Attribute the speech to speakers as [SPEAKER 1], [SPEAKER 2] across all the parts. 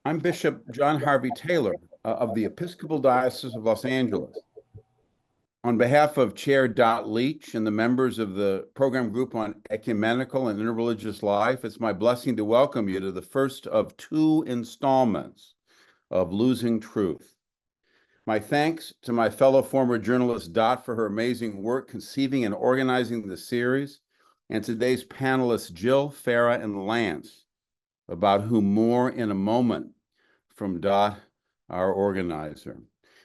[SPEAKER 1] I'm Bishop John Harvey Taylor of the Episcopal Diocese of Los Angeles. On behalf of Chair Dot Leach and the members of the program group on Ecumenical and Interreligious Life, it's my blessing to welcome you to the first of two installments of Losing Truth. My thanks to my fellow former journalist Dot for her amazing work conceiving and organizing the series, and today's panelists Jill, Farrah, and Lance, about whom more in a moment from Dot, our organizer.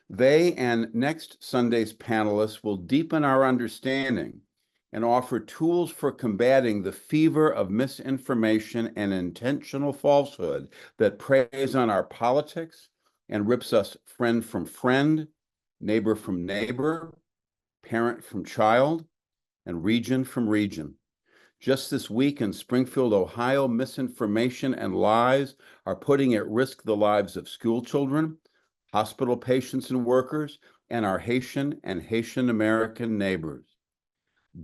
[SPEAKER 1] They and next Sunday's panelists will deepen our understanding and offer tools for combating the fever of misinformation and intentional falsehood that preys on our politics and rips us friend from friend, neighbor from neighbor, parent from child, and region from region. Just this week in Springfield, Ohio, misinformation and lies are putting at risk the lives of school children, hospital patients and workers, and our Haitian and Haitian American neighbors.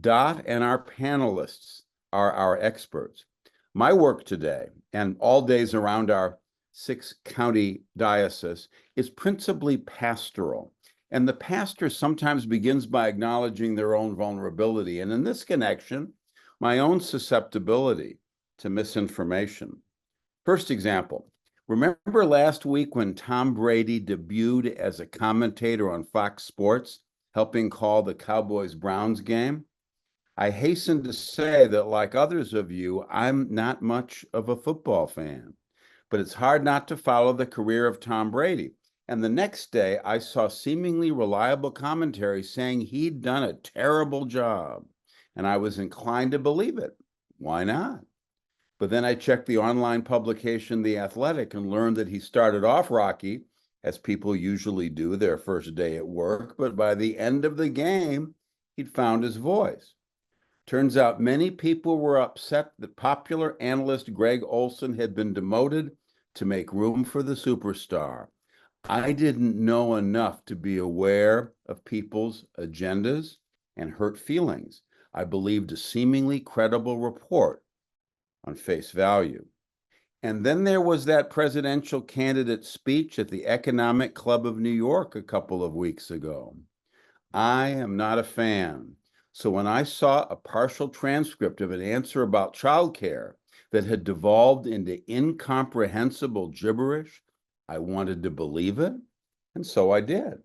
[SPEAKER 1] Dot and our panelists are our experts. My work today, and all days around our 6-county diocese, is principally pastoral. And the pastor sometimes begins by acknowledging their own vulnerability. And in this connection, my own susceptibility to misinformation. First example, remember last week when Tom Brady debuted as a commentator on Fox Sports, helping call the Cowboys-Browns game? I hasten to say that, like others of you, I'm not much of a football fan, but it's hard not to follow the career of Tom Brady. And the next day, I saw seemingly reliable commentary saying he'd done a terrible job. And I was inclined to believe it. Why not? But then I checked the online publication, The Athletic, and learned that he started off rocky, as people usually do their first day at work, but by the end of the game, he'd found his voice. Turns out many people were upset that popular analyst Greg Olson had been demoted to make room for the superstar. I didn't know enough to be aware of people's agendas and hurt feelings. I believed a seemingly credible report on face value. And then there was that presidential candidate speech at the Economic Club of New York a couple of weeks ago. I am not a fan. So when I saw a partial transcript of an answer about childcare that had devolved into incomprehensible gibberish, I wanted to believe it, and so I did.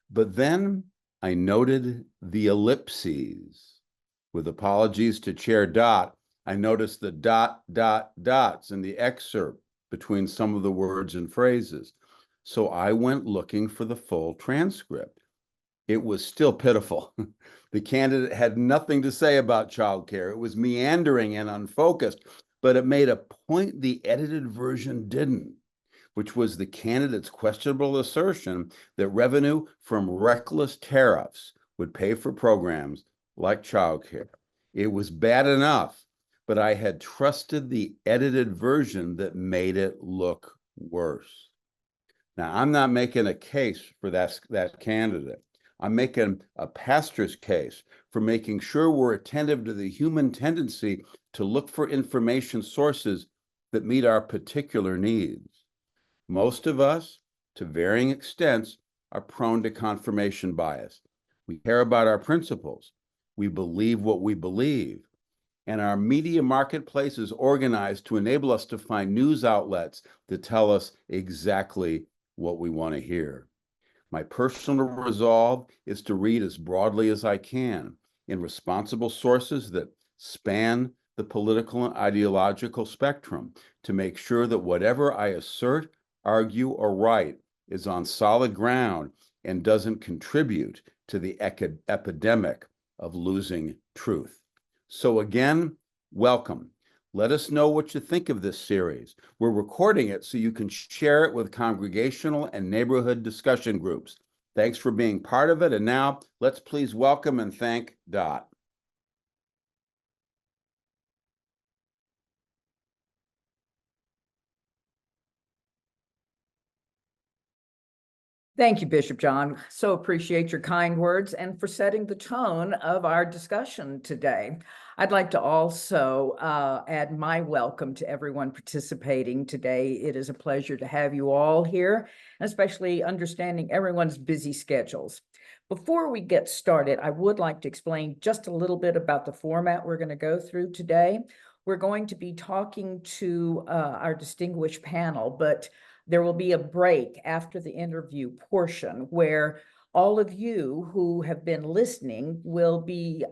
[SPEAKER 1] But then I noted the ellipses. With apologies to Chair Dot, I noticed the dots in the excerpt between some of the words and phrases. So I went looking for the full transcript. It was still pitiful. The candidate had nothing to say about childcare. It was meandering and unfocused, but it made a point the edited version didn't, which was the candidate's questionable assertion that revenue from reckless tariffs would pay for programs like childcare. It was bad enough, but I had trusted the edited version that made it look worse. Now, I'm not making a case for that candidate. I'm making a pastor's case for making sure we're attentive to the human tendency to look for information sources that meet our particular needs. Most of us, to varying extents, are prone to confirmation bias. We care about our principles. We believe what we believe. And our media marketplace is organized to enable us to find news outlets that tell us exactly what we want to hear. My personal resolve is to read as broadly as I can in responsible sources that span the political and ideological spectrum to make sure that whatever I assert, argue, or write is on solid ground and doesn't contribute to the epidemic of losing truth. So again, welcome. Let us know what you think of this series. We're recording it so you can share it with congregational and neighborhood discussion groups. Thanks for being part of it. And now let's please welcome and thank Dot.
[SPEAKER 2] Thank you, Bishop John. So appreciate your kind words and for setting the tone of our discussion today. I'd like to also add my welcome to everyone participating today. It is a pleasure to have you all here, especially understanding everyone's busy schedules. Before we get started, I would like to explain just a little bit about the format we're going to go through today. We're going to be talking to our distinguished panel, but there will be a break after the interview portion where all of you who have been listening will be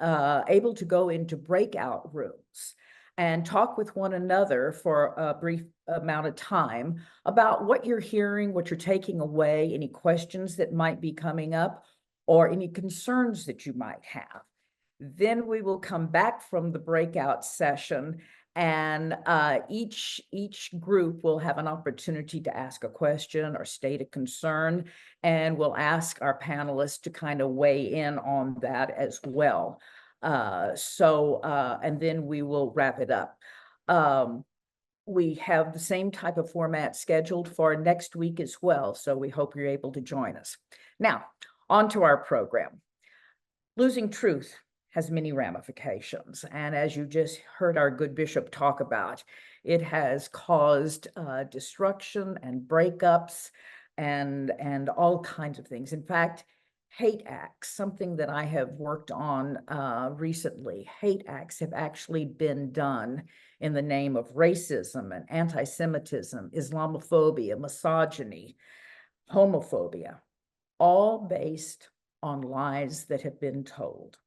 [SPEAKER 2] able to go into breakout rooms and talk with one another for a brief amount of time about what you're hearing, what you're taking away, any questions that might be coming up, or any concerns that you might have. Then we will come back from the breakout session, and each group will have an opportunity to ask a question or state a concern, and we'll ask our panelists to kind of weigh in on that as well. And then we will wrap it up. We have the same type of format scheduled for next week as well, so we hope you're able to join us. Now, on to our program. Losing truth has many ramifications. And as you just heard our good bishop talk about, it has caused destruction and breakups and all kinds of things. In fact, hate acts, something that I have worked on recently, hate acts have actually been done in the name of racism and anti-Semitism, Islamophobia, misogyny, homophobia, all based on lies that have been told.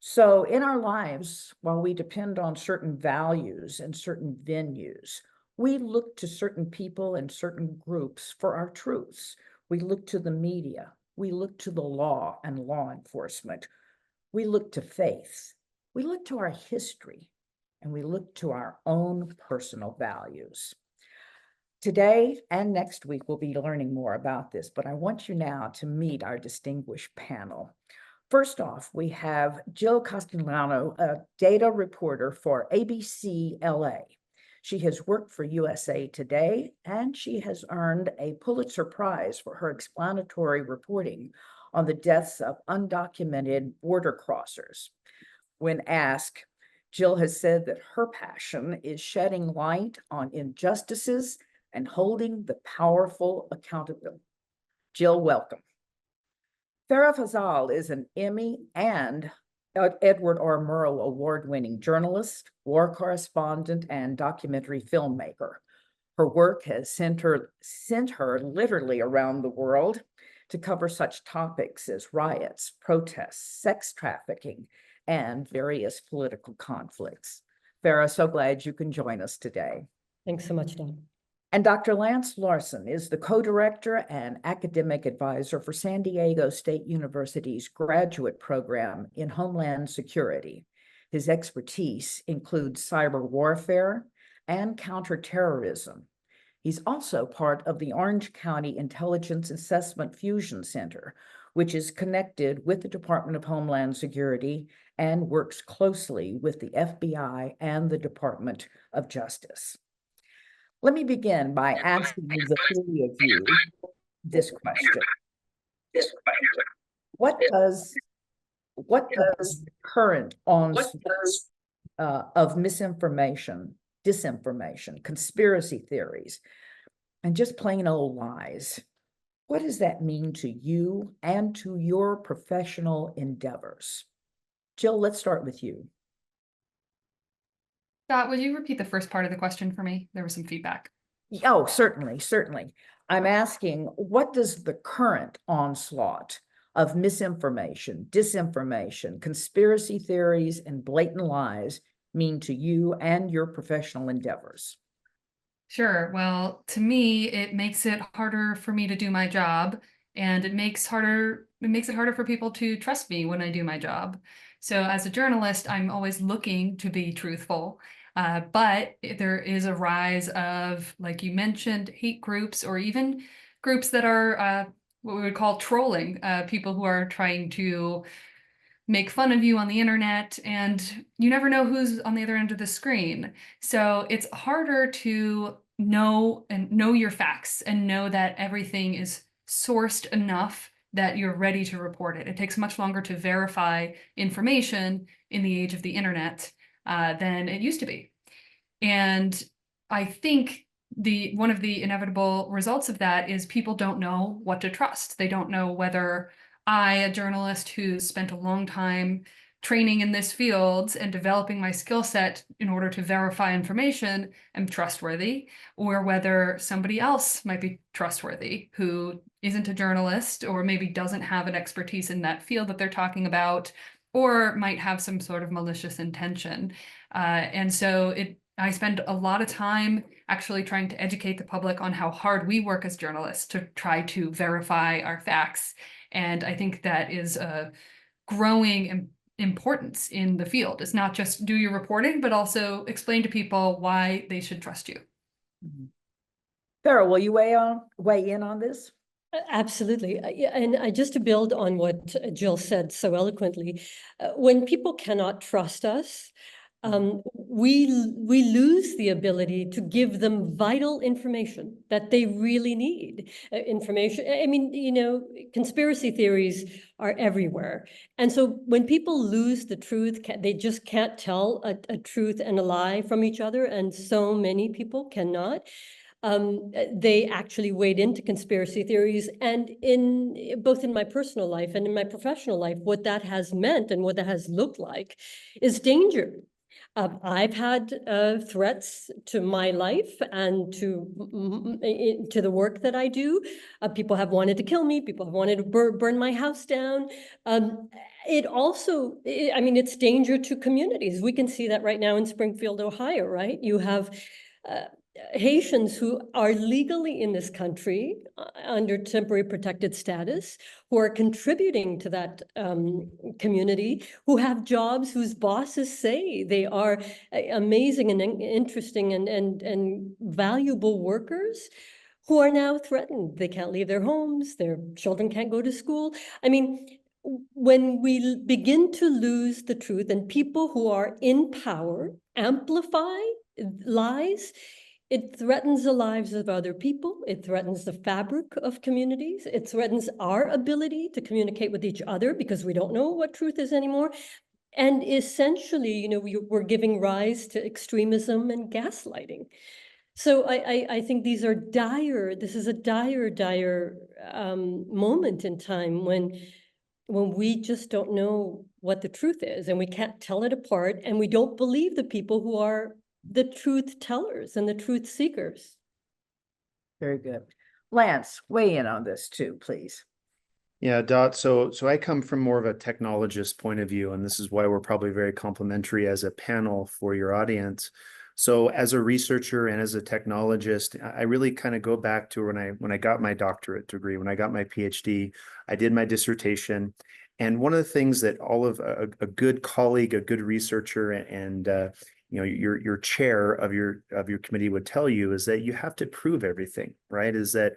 [SPEAKER 2] So in our lives, while we depend on certain values and certain venues, we look to certain people and certain groups for our truths. We look to the media. We look to the law and law enforcement. We look to faith. We look to our history, and we look to our own personal values. Today and next week, we'll be learning more about this, but I want you now to meet our distinguished panel. First off, we have Jill Castellano, a data reporter for ABC LA. She has worked for USA Today, and she has earned a Pulitzer Prize for her explanatory reporting on the deaths of undocumented border crossers. When asked, Jill has said that her passion is shedding light on injustices and holding the powerful accountable. Jill, welcome. Farrah Fazal is an Emmy and Edward R. Murrow award-winning journalist, war correspondent, and documentary filmmaker. Her work has sent her literally around the world to cover such topics as riots, protests, sex trafficking, and various political conflicts. Farrah, so glad you can join us today.
[SPEAKER 3] Thanks so much, Dawn.
[SPEAKER 2] And Dr. Lance Larson is the co-director and academic advisor for San Diego State University's graduate program in Homeland Security. His expertise includes cyber warfare and counterterrorism. He's also part of the Orange County Intelligence Assessment Fusion Center, which is connected with the Department of Homeland Security and works closely with the FBI and the Department of Justice. Let me begin by asking the three of you this question. What does the current onslaught of misinformation, disinformation, conspiracy theories, and just plain old lies, what does that mean to you and to your professional endeavors? Jill, let's start with you.
[SPEAKER 4] Dot, would you repeat the first part of the question for me? There was some feedback.
[SPEAKER 2] Oh, certainly. I'm asking, what does the current onslaught of misinformation, disinformation, conspiracy theories, and blatant lies mean to you and your professional endeavors?
[SPEAKER 4] Sure. Well, to me, it makes it harder for me to do my job, and it makes it harder for people to trust me when I do my job. So as a journalist, I'm always looking to be truthful. But there is a rise of, like you mentioned, hate groups, or even groups that are what we would call trolling, people who are trying to make fun of you on the internet, and you never know who's on the other end of the screen. So it's harder to know your facts and know that everything is sourced enough that you're ready to report it. It takes much longer to verify information in the age of the internet than it used to be. And I think one of the inevitable results of that is people don't know what to trust. They don't know whether I, a journalist who's spent a long time training in this field and developing my skill set in order to verify information, am trustworthy, or whether somebody else might be trustworthy who isn't a journalist or maybe doesn't have an expertise in that field that they're talking about, or might have some sort of malicious intention. And so I spend a lot of time actually trying to educate the public on how hard we work as journalists to try to verify our facts. And I think that is a growing importance in the field. It's not just do your reporting, but also explain to people why they should trust you.
[SPEAKER 2] Farrah, will you weigh in on this?
[SPEAKER 3] Absolutely. And just to build on what Jill said so eloquently, when people cannot trust us, we lose the ability to give them vital information that they really need. Information, I mean, you know, conspiracy theories are everywhere. And so when people lose the truth, they just can't tell a truth and a lie from each other. And so many people cannot. They actually wade into conspiracy theories, and both in my personal life and in my professional life, what that has meant and what that has looked like is danger. I've had threats to my life and to the work that I do. People have wanted to kill me. People have wanted to burn my house down. It also, I mean, it's danger to communities. We can see that right now in Springfield, Ohio, right? You have Haitians who are legally in this country under temporary protected status, who are contributing to that community, who have jobs whose bosses say they are amazing and interesting and valuable workers, who are now threatened. They can't leave their homes, their children can't go to school. I mean, when we begin to lose the truth and people who are in power amplify lies, it threatens the lives of other people. It threatens the fabric of communities. It threatens our ability to communicate with each other because we don't know what truth is anymore. And essentially, you know, we're giving rise to extremism and gaslighting. So I think these are this is a dire moment in time when we just don't know what the truth is and we can't tell it apart, and we don't believe the people who are the truth tellers and the truth seekers.
[SPEAKER 2] Very good. Lance, weigh in on this too, please.
[SPEAKER 5] Yeah, Dot. So I come from more of a technologist point of view, and this is why we're probably very complimentary as a panel for your audience. So as a researcher and as a technologist, I really kind of go back to when I got my doctorate degree, when I got my PhD, I did my dissertation. And one of the things that all of a good colleague, a good researcher, and you know, your chair of your committee would tell you is that you have to prove everything, right? Is that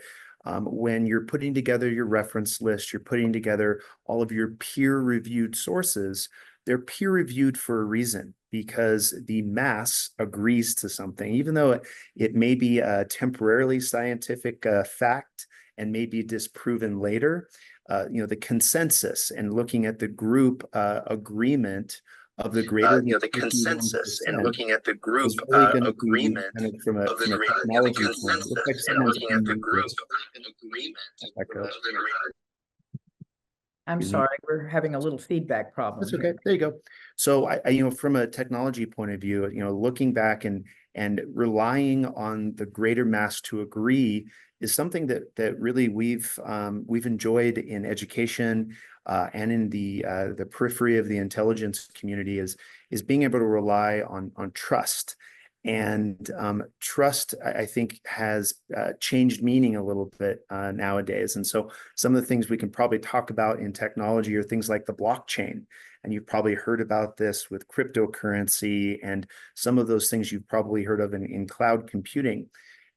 [SPEAKER 5] when you're putting together your reference list, you're putting together all of your peer-reviewed sources, they're peer-reviewed for a reason, because the mass agrees to something, even though it may be a temporarily scientific fact and may be disproven later. You know, the consensus and looking at the group agreement of the greater
[SPEAKER 6] the consensus and looking at the group agreement
[SPEAKER 5] kind of from a technology consensus and looking at the group agreement.
[SPEAKER 2] I'm sorry, we're having a little feedback problem.
[SPEAKER 5] That's okay. There you go. So I you know, from a technology point of view, you know, looking back and relying on the greater mass to agree is something that really we've enjoyed in education and in the periphery of the intelligence community is being able to rely on trust. And trust, I think, has changed meaning a little bit nowadays. And so some of the things we can probably talk about in technology are things like the blockchain. And you've probably heard about this with cryptocurrency and some of those things you've probably heard of in cloud computing.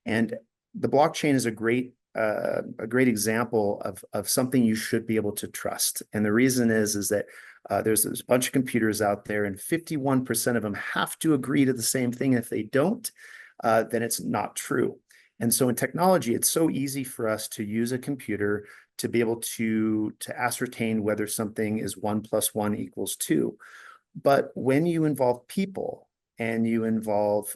[SPEAKER 5] And the blockchain is a great example of something you should be able to trust. And the reason is that there's a bunch of computers out there, and 51% of them have to agree to the same thing. If they don't, then it's not true. And so in technology, it's so easy for us to use a computer to be able to ascertain whether something is 1 + 1 = 2. But when you involve people and you involve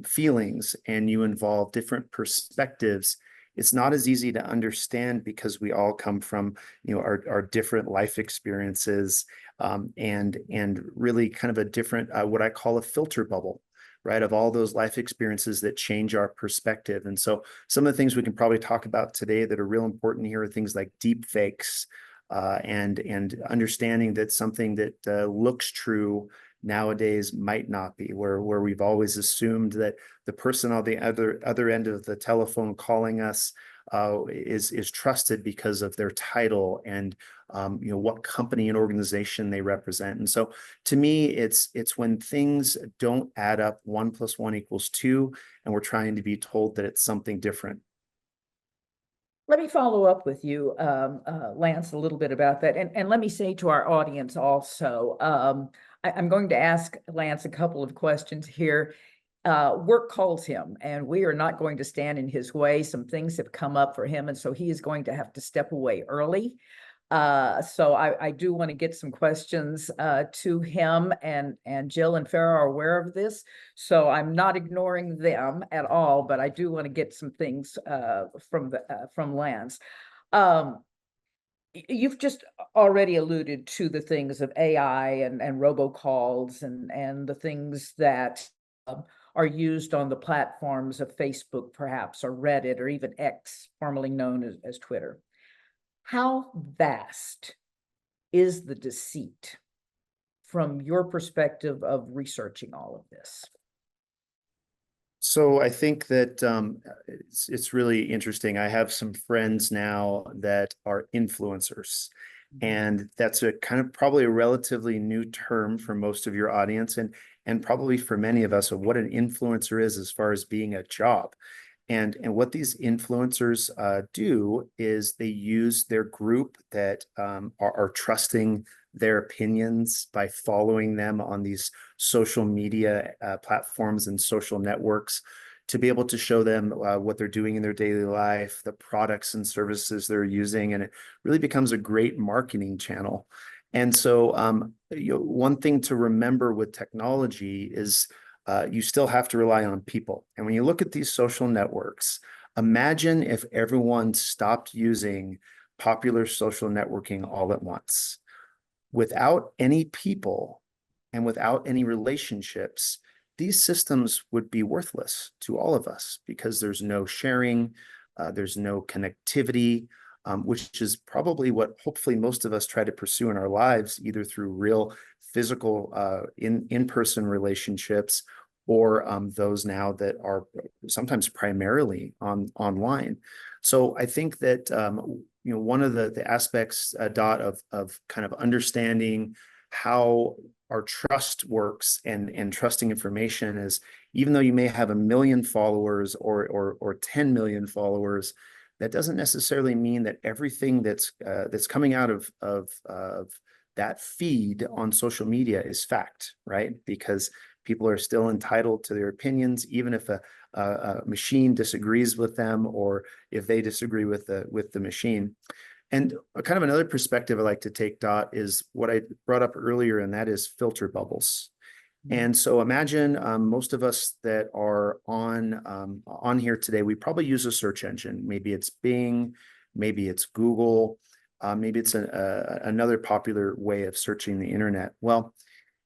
[SPEAKER 5] feelings and you involve different perspectives, it's not as easy to understand because we all come from, our different life experiences, and really kind of a different, what I call a filter bubble, right, of all those life experiences that change our perspective. And so some of the things we can probably talk about today that are real important here are things like deep fakes, and understanding that something that looks true nowadays might not be, where we've always assumed that the person on the other end of the telephone calling us is trusted because of their title and what company and organization they represent. And so to me, it's when things don't add up, 1 + 1 = 2, and we're trying to be told that it's something different.
[SPEAKER 2] Let me follow up with you, Lance, a little bit about that. And let me say to our audience also, I'm going to ask Lance a couple of questions here. Work calls him, and we are not going to stand in his way. Some things have come up for him, and so he is going to have to step away early. So I do want to get some questions to him, and Jill and Farrah are aware of this. So I'm not ignoring them at all, but I do want to get some things from Lance. You've just already alluded to the things of AI and robocalls and the things that are used on the platforms of Facebook, perhaps, or Reddit, or even X, formerly known as Twitter. How vast is the deceit from your perspective of researching all of this?
[SPEAKER 5] So I think that it's really interesting. I have some friends now that are influencers, and that's a kind of probably a relatively new term for most of your audience, and probably for many of us, of what an influencer is as far as being a job. And what these influencers do is they use their group that are trusting their opinions by following them on these social media platforms and social networks to be able to show them what they're doing in their daily life, the products and services they're using, and it really becomes a great marketing channel. And so one thing to remember with technology is you still have to rely on people. And when you look at these social networks, imagine if everyone stopped using popular social networking all at once. Without any people and without any relationships, these systems would be worthless to all of us because there's no sharing, there's no connectivity, which is probably what hopefully most of us try to pursue in our lives, either through real physical in-person relationships or those now that are sometimes primarily online. So I think that one of the aspects, Dot, of kind of understanding how our trust works and trusting information is, even though you may have 1 million followers or 10 million followers, that doesn't necessarily mean that everything that's coming out of that feed on social media is fact, right? Because people are still entitled to their opinions, even if a machine disagrees with them or if they disagree with the machine. And kind of another perspective I like to take, Dot, is what I brought up earlier, and that is filter bubbles. And so imagine most of us that are on here today, we probably use a search engine. Maybe it's Bing, maybe it's Google, maybe it's another popular way of searching the internet. Well,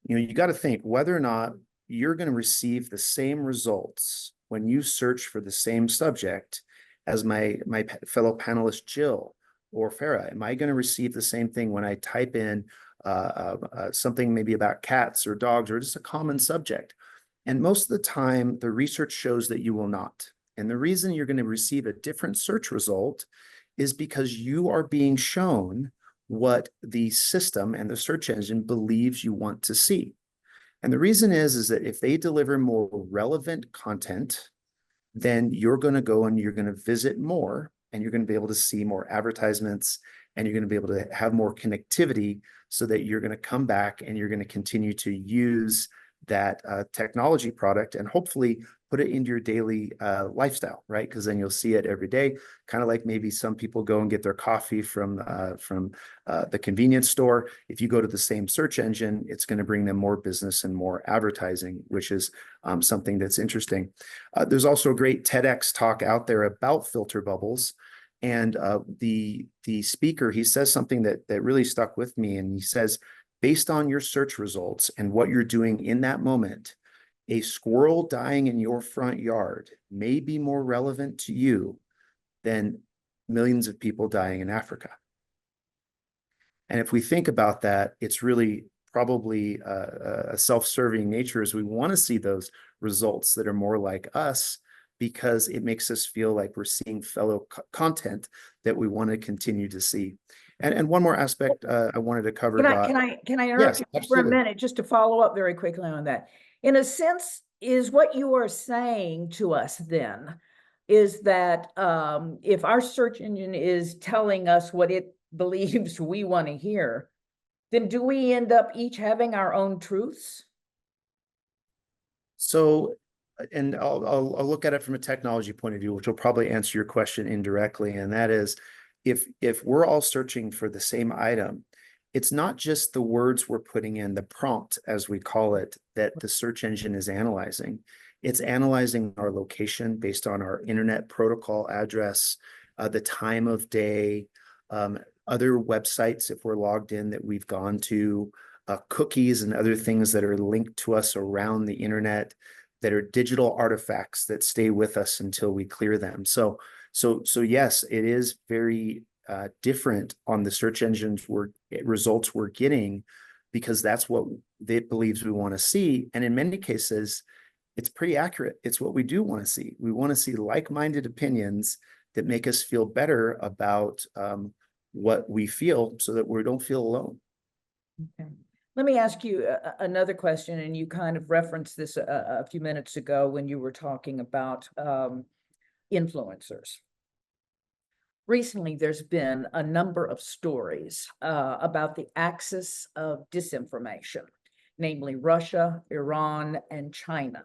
[SPEAKER 5] you got to think whether or not you're going to receive the same results when you search for the same subject as my fellow panelist Jill or Farrah. Am I going to receive the same thing when I type in something maybe about cats or dogs or just a common subject? And most of the time, the research shows that you will not. And the reason you're going to receive a different search result is because you are being shown what the system and the search engine believes you want to see. And the reason is that if they deliver more relevant content, then you're going to go and you're going to visit more, and you're going to be able to see more advertisements, and you're going to be able to have more connectivity so that you're going to come back and you're going to continue to use that technology product and hopefully put it into your daily lifestyle, right? Because then you'll see it every day, kind of like maybe some people go and get their coffee from the convenience store. If you go to the same search engine, it's going to bring them more business and more advertising, which is something that's interesting. There's also a great TEDx talk out there about filter bubbles. And the speaker, he says something that really stuck with me. And he says, based on your search results and what you're doing in that moment, a squirrel dying in your front yard may be more relevant to you than millions of people dying in Africa. And if we think about that, it's really probably a self-serving nature, as we want to see those results that are more like us, because it makes us feel like we're seeing fellow content that we want to continue to see. And one more aspect I wanted to cover.
[SPEAKER 2] Can I interrupt
[SPEAKER 5] Yes,
[SPEAKER 2] you for a
[SPEAKER 5] absolutely.
[SPEAKER 2] minute just to follow up very quickly on that? In a sense, is what you are saying to us then is that if our search engine is telling us what it believes we want to hear, then do we end up each having our own truths?
[SPEAKER 5] So, and I'll look at it from a technology point of view, which will probably answer your question indirectly. And that is, if we're all searching for the same item, it's not just the words we're putting in, the prompt, as we call it, that the search engine is analyzing. It's analyzing our location based on our internet protocol address, the time of day, other websites, if we're logged in, that we've gone to, cookies and other things that are linked to us around the internet, that are digital artifacts that stay with us until we clear them. So yes, it is very different on the search engines results we're getting, because that's what it believes we want to see. And in many cases, it's pretty accurate. It's what we do want to see. We want to see like-minded opinions that make us feel better about what we feel, so that we don't feel alone.
[SPEAKER 2] Okay. Let me ask you another question, and you kind of referenced this a few minutes ago when you were talking about influencers. Recently, there's been a number of stories about the axis of disinformation, namely Russia, Iran, and China.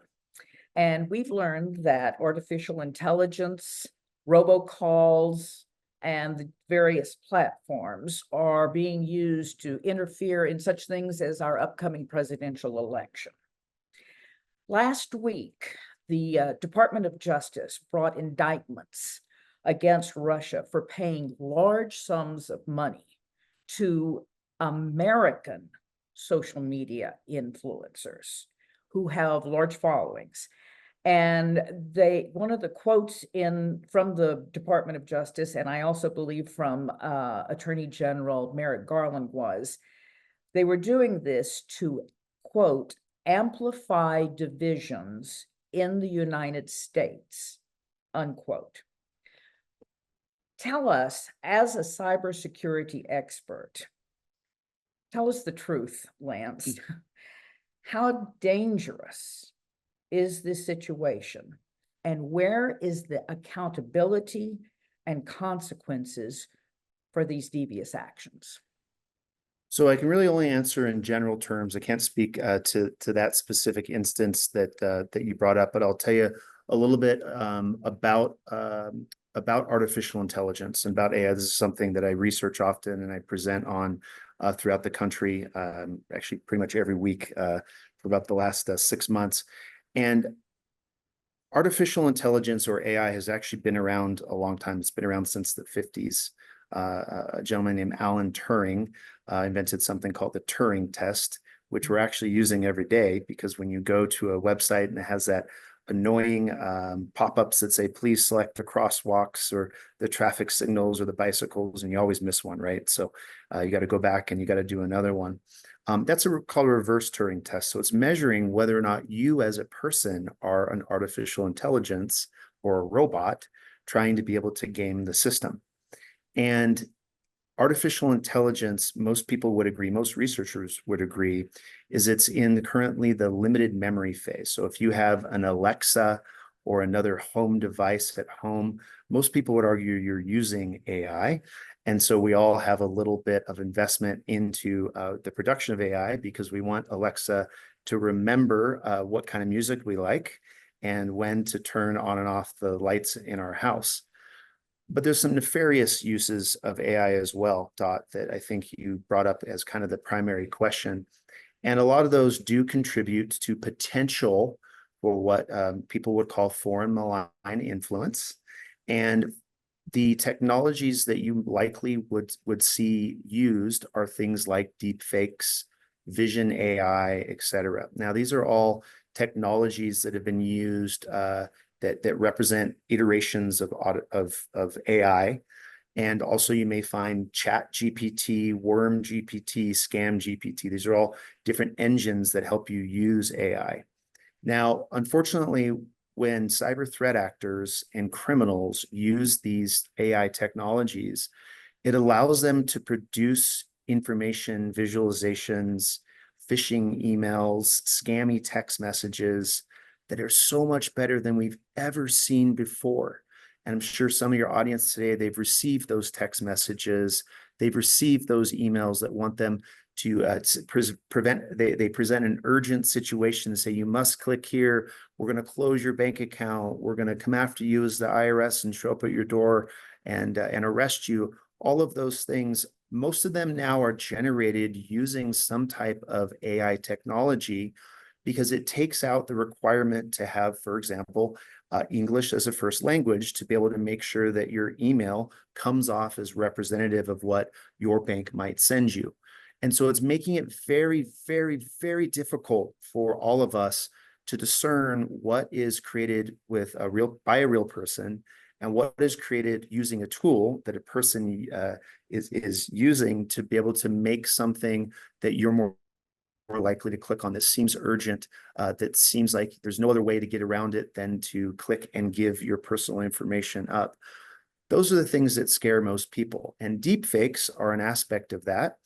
[SPEAKER 2] And we've learned that artificial intelligence, robocalls, and the various platforms are being used to interfere in such things as our upcoming presidential election. Last week, the Department of Justice brought indictments against Russia for paying large sums of money to American social media influencers who have large followings. And one of the quotes from the Department of Justice, and I also believe from Attorney General Merrick Garland, was they were doing this to, quote, amplify divisions in the United States, unquote. Tell us, as a cybersecurity expert, tell us the truth, Lance. How dangerous is this situation, and where is the accountability and consequences for these devious actions?
[SPEAKER 5] So I can really only answer in general terms. I can't speak to that specific instance that you brought up, but I'll tell you a little bit about artificial intelligence and about AI. This is something that I research often and I present on throughout the country, actually pretty much every week for about the last 6 months. And artificial intelligence, or AI, has actually been around a long time. It's been around since the 50s. A gentleman named Alan Turing invented something called the Turing test, which we're actually using every day, because when you go to a website and it has that annoying pop-ups that say, please select the crosswalks or the traffic signals or the bicycles, and you always miss one, right? So you got to go back and you got to do another one. That's called a reverse Turing test. So it's measuring whether or not you as a person are an artificial intelligence or a robot trying to be able to game the system. And artificial intelligence, most people would agree, most researchers would agree, is it's in currently the limited memory phase. So if you have an Alexa or another home device at home, most people would argue you're using AI. And so we all have a little bit of investment into the production of AI, because we want Alexa to remember what kind of music we like and when to turn on and off the lights in our house. But there's some nefarious uses of AI as well, Dot, that I think you brought up as kind of the primary question. And a lot of those do contribute to potential for what people would call foreign malign influence. And the technologies that you likely would see used are things like deep fakes, vision AI, et cetera. Now, these are all technologies that have been used that represent iterations of AI. And also you may find Chat GPT, Worm GPT, Scam GPT. These are all different engines that help you use AI. Now, unfortunately, when cyber threat actors and criminals use these AI technologies, it allows them to produce information, visualizations, phishing emails, scammy text messages that are so much better than we've ever seen before. And I'm sure some of your audience today, they've received those text messages, they've received those emails that want them to they present an urgent situation and say, you must click here, we're going to close your bank account, we're going to come after you as the IRS and show up at your door and arrest you. All of those things, most of them now are generated using some type of AI technology, because it takes out the requirement to have, for example, English as a first language to be able to make sure that your email comes off as representative of what your bank might send you. And so it's making it very, very, very difficult for all of us to discern what is created by a real person and what is created using a tool that a person is using to be able to make something that you're more likely to click on. This seems urgent, that seems like there's no other way to get around it than to click and give your personal information up. Those are the things that scare most people. And deep fakes are an aspect of that.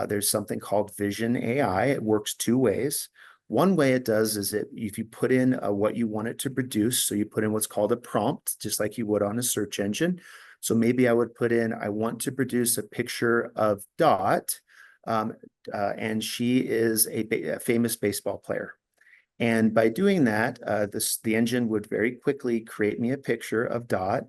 [SPEAKER 5] There's something called Vision AI. It works two ways. One way it does is if you put in what you want it to produce, so you put in what's called a prompt, just like you would on a search engine. So maybe I would put in, I want to produce a picture of Dot, and she is a famous baseball player. And by doing that, the engine would very quickly create me a picture of Dot,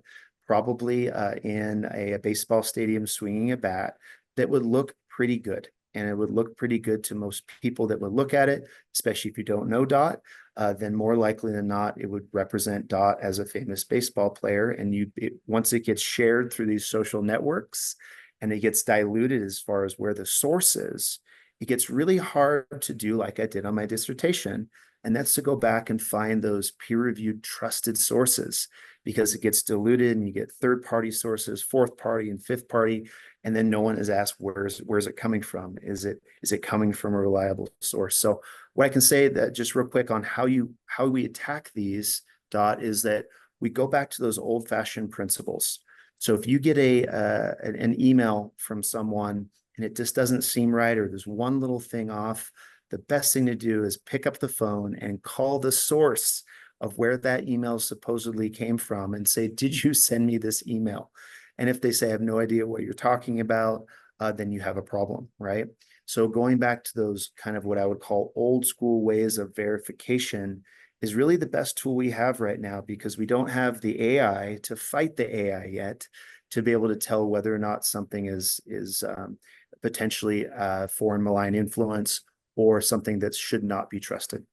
[SPEAKER 5] probably in a baseball stadium swinging a bat, that would look pretty good. And it would look pretty good to most people that would look at it, especially if you don't know Dot. Then more likely than not, it would represent Dot as a famous baseball player. And once it gets shared through these social networks and it gets diluted as far as where the source is, it gets really hard to do like I did on my dissertation. And that's to go back and find those peer-reviewed trusted sources, because it gets diluted and you get third-party sources, fourth party and fifth party. And then no one is asked, where's it coming from? Is it coming from a reliable source? So what I can say that just real quick on how we attack these, Dot, is that we go back to those old-fashioned principles. So if you get an email from someone and it just doesn't seem right, or there's one little thing off, the best thing to do is pick up the phone and call the source of where that email supposedly came from and say, did you send me this email? And if they say, I have no idea what you're talking about, then you have a problem, right? So going back to those kind of what I would call old school ways of verification is really the best tool we have right now, because we don't have the AI to fight the AI yet to be able to tell whether or not something is potentially foreign malign influence or something that should not be trusted.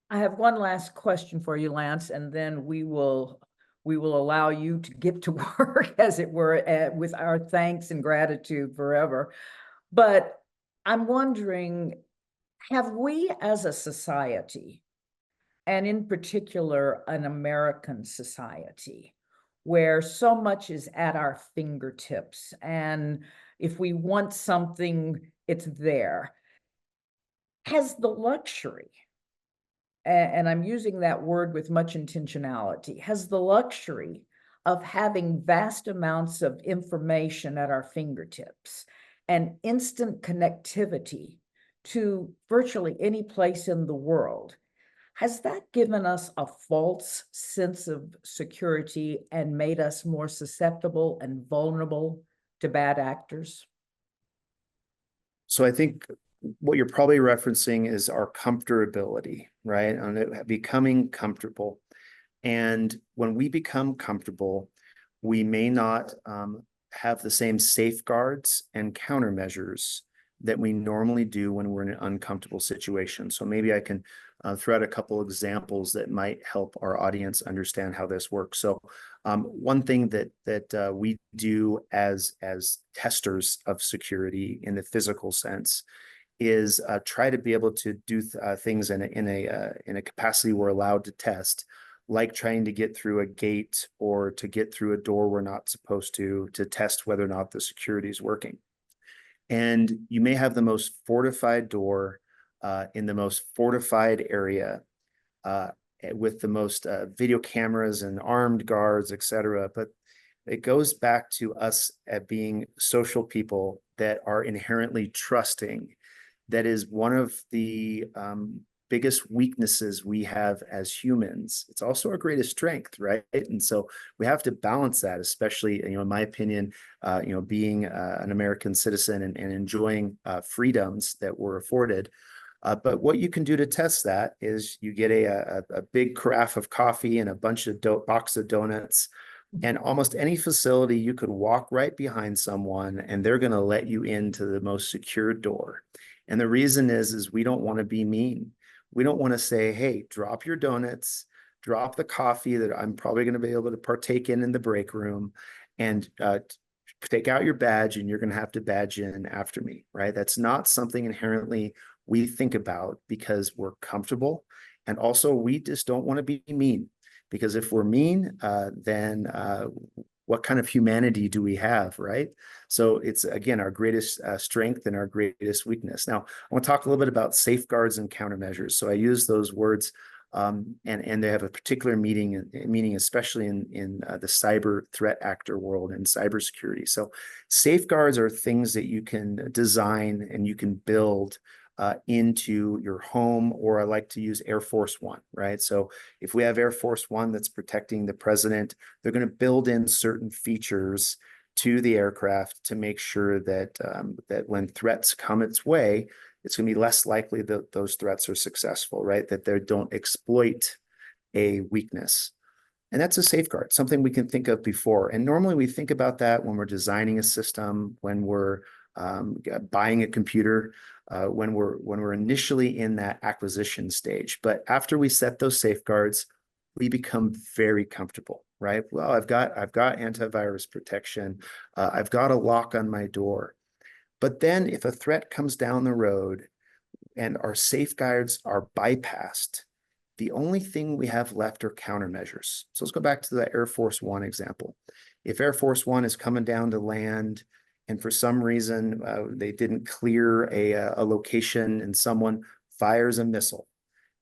[SPEAKER 2] I have one last question for you, Lance, and then we will allow you to get to work, as it were, with our thanks and gratitude forever. But I'm wondering, have we as a society, and in particular an American society, where so much is at our fingertips, and if we want something, it's there, has the luxury, and I'm using that word with much intentionality, has the luxury of having vast amounts of information at our fingertips and instant connectivity to virtually any place in the world. Has that given us a false sense of security and made us more susceptible and vulnerable to bad actors?
[SPEAKER 5] So I think what you're probably referencing is our comfortability, right? And it becoming comfortable. And when we become comfortable, we may not have the same safeguards and countermeasures that we normally do when we're in an uncomfortable situation. So maybe I can throw out a couple examples that might help our audience understand how this works. So one thing that we do as testers of security in the physical sense is try to be able to do things in a capacity we're allowed to test, like trying to get through a gate or to get through a door we're not supposed to test whether or not the security is working. And you may have the most fortified door in the most fortified area with the most video cameras and armed guards, etc. But it goes back to us at being social people that are inherently trusting. That is one of the biggest weaknesses we have as humans. It's also our greatest strength, right? And so we have to balance that, especially, in my opinion, being an American citizen and enjoying freedoms that we're afforded. But what you can do to test that is you get a big carafe of coffee and a bunch of box of donuts, and almost any facility you could walk right behind someone and they're going to let you into the most secure door. And the reason is we don't want to be mean. We don't want to say, hey, drop your donuts, drop the coffee that I'm probably going to be able to partake in the break room, and take out your badge, and you're going to have to badge in after me, right? That's not something inherently we think about because we're comfortable. And also we just don't want to be mean, because if we're mean, then what kind of humanity do we have, right? So it's, again, our greatest strength and our greatest weakness. Now, I want to talk a little bit about safeguards and countermeasures. So I use those words, and they have a particular meaning, especially in the cyber threat actor world and cybersecurity. So safeguards are things that you can design and you can build into your home, or I like to use Air Force One, right? So if we have Air Force One that's protecting the president, they're going to build in certain features to the aircraft to make sure that that when threats come its way, it's going to be less likely that those threats are successful, right? That they don't exploit a weakness. And that's a safeguard, something we can think of before. And normally we think about that when we're designing a system, when we're buying a computer, when we're initially in that acquisition stage. But after we set those safeguards, we become very comfortable, right? Well, I've got antivirus protection. I've got a lock on my door. But then if a threat comes down the road and our safeguards are bypassed, the only thing we have left are countermeasures. So let's go back to the Air Force One example. If Air Force One is coming down to land and for some reason they didn't clear a location and someone fires a missile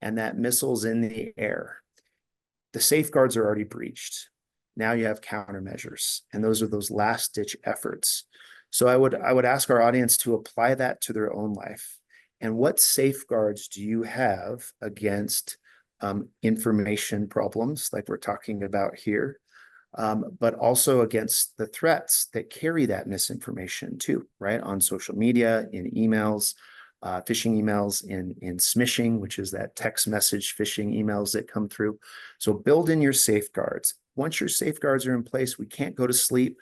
[SPEAKER 5] and that missile's in the air, the safeguards are already breached. Now you have countermeasures, and those are those last ditch efforts. So I would ask our audience to apply that to their own life. And what safeguards do you have against information problems like we're talking about here, but also against the threats that carry that misinformation too, right? On social media, in emails, phishing emails, in smishing, which is that text message phishing emails that come through. So build in your safeguards. Once your safeguards are in place, we can't go to sleep.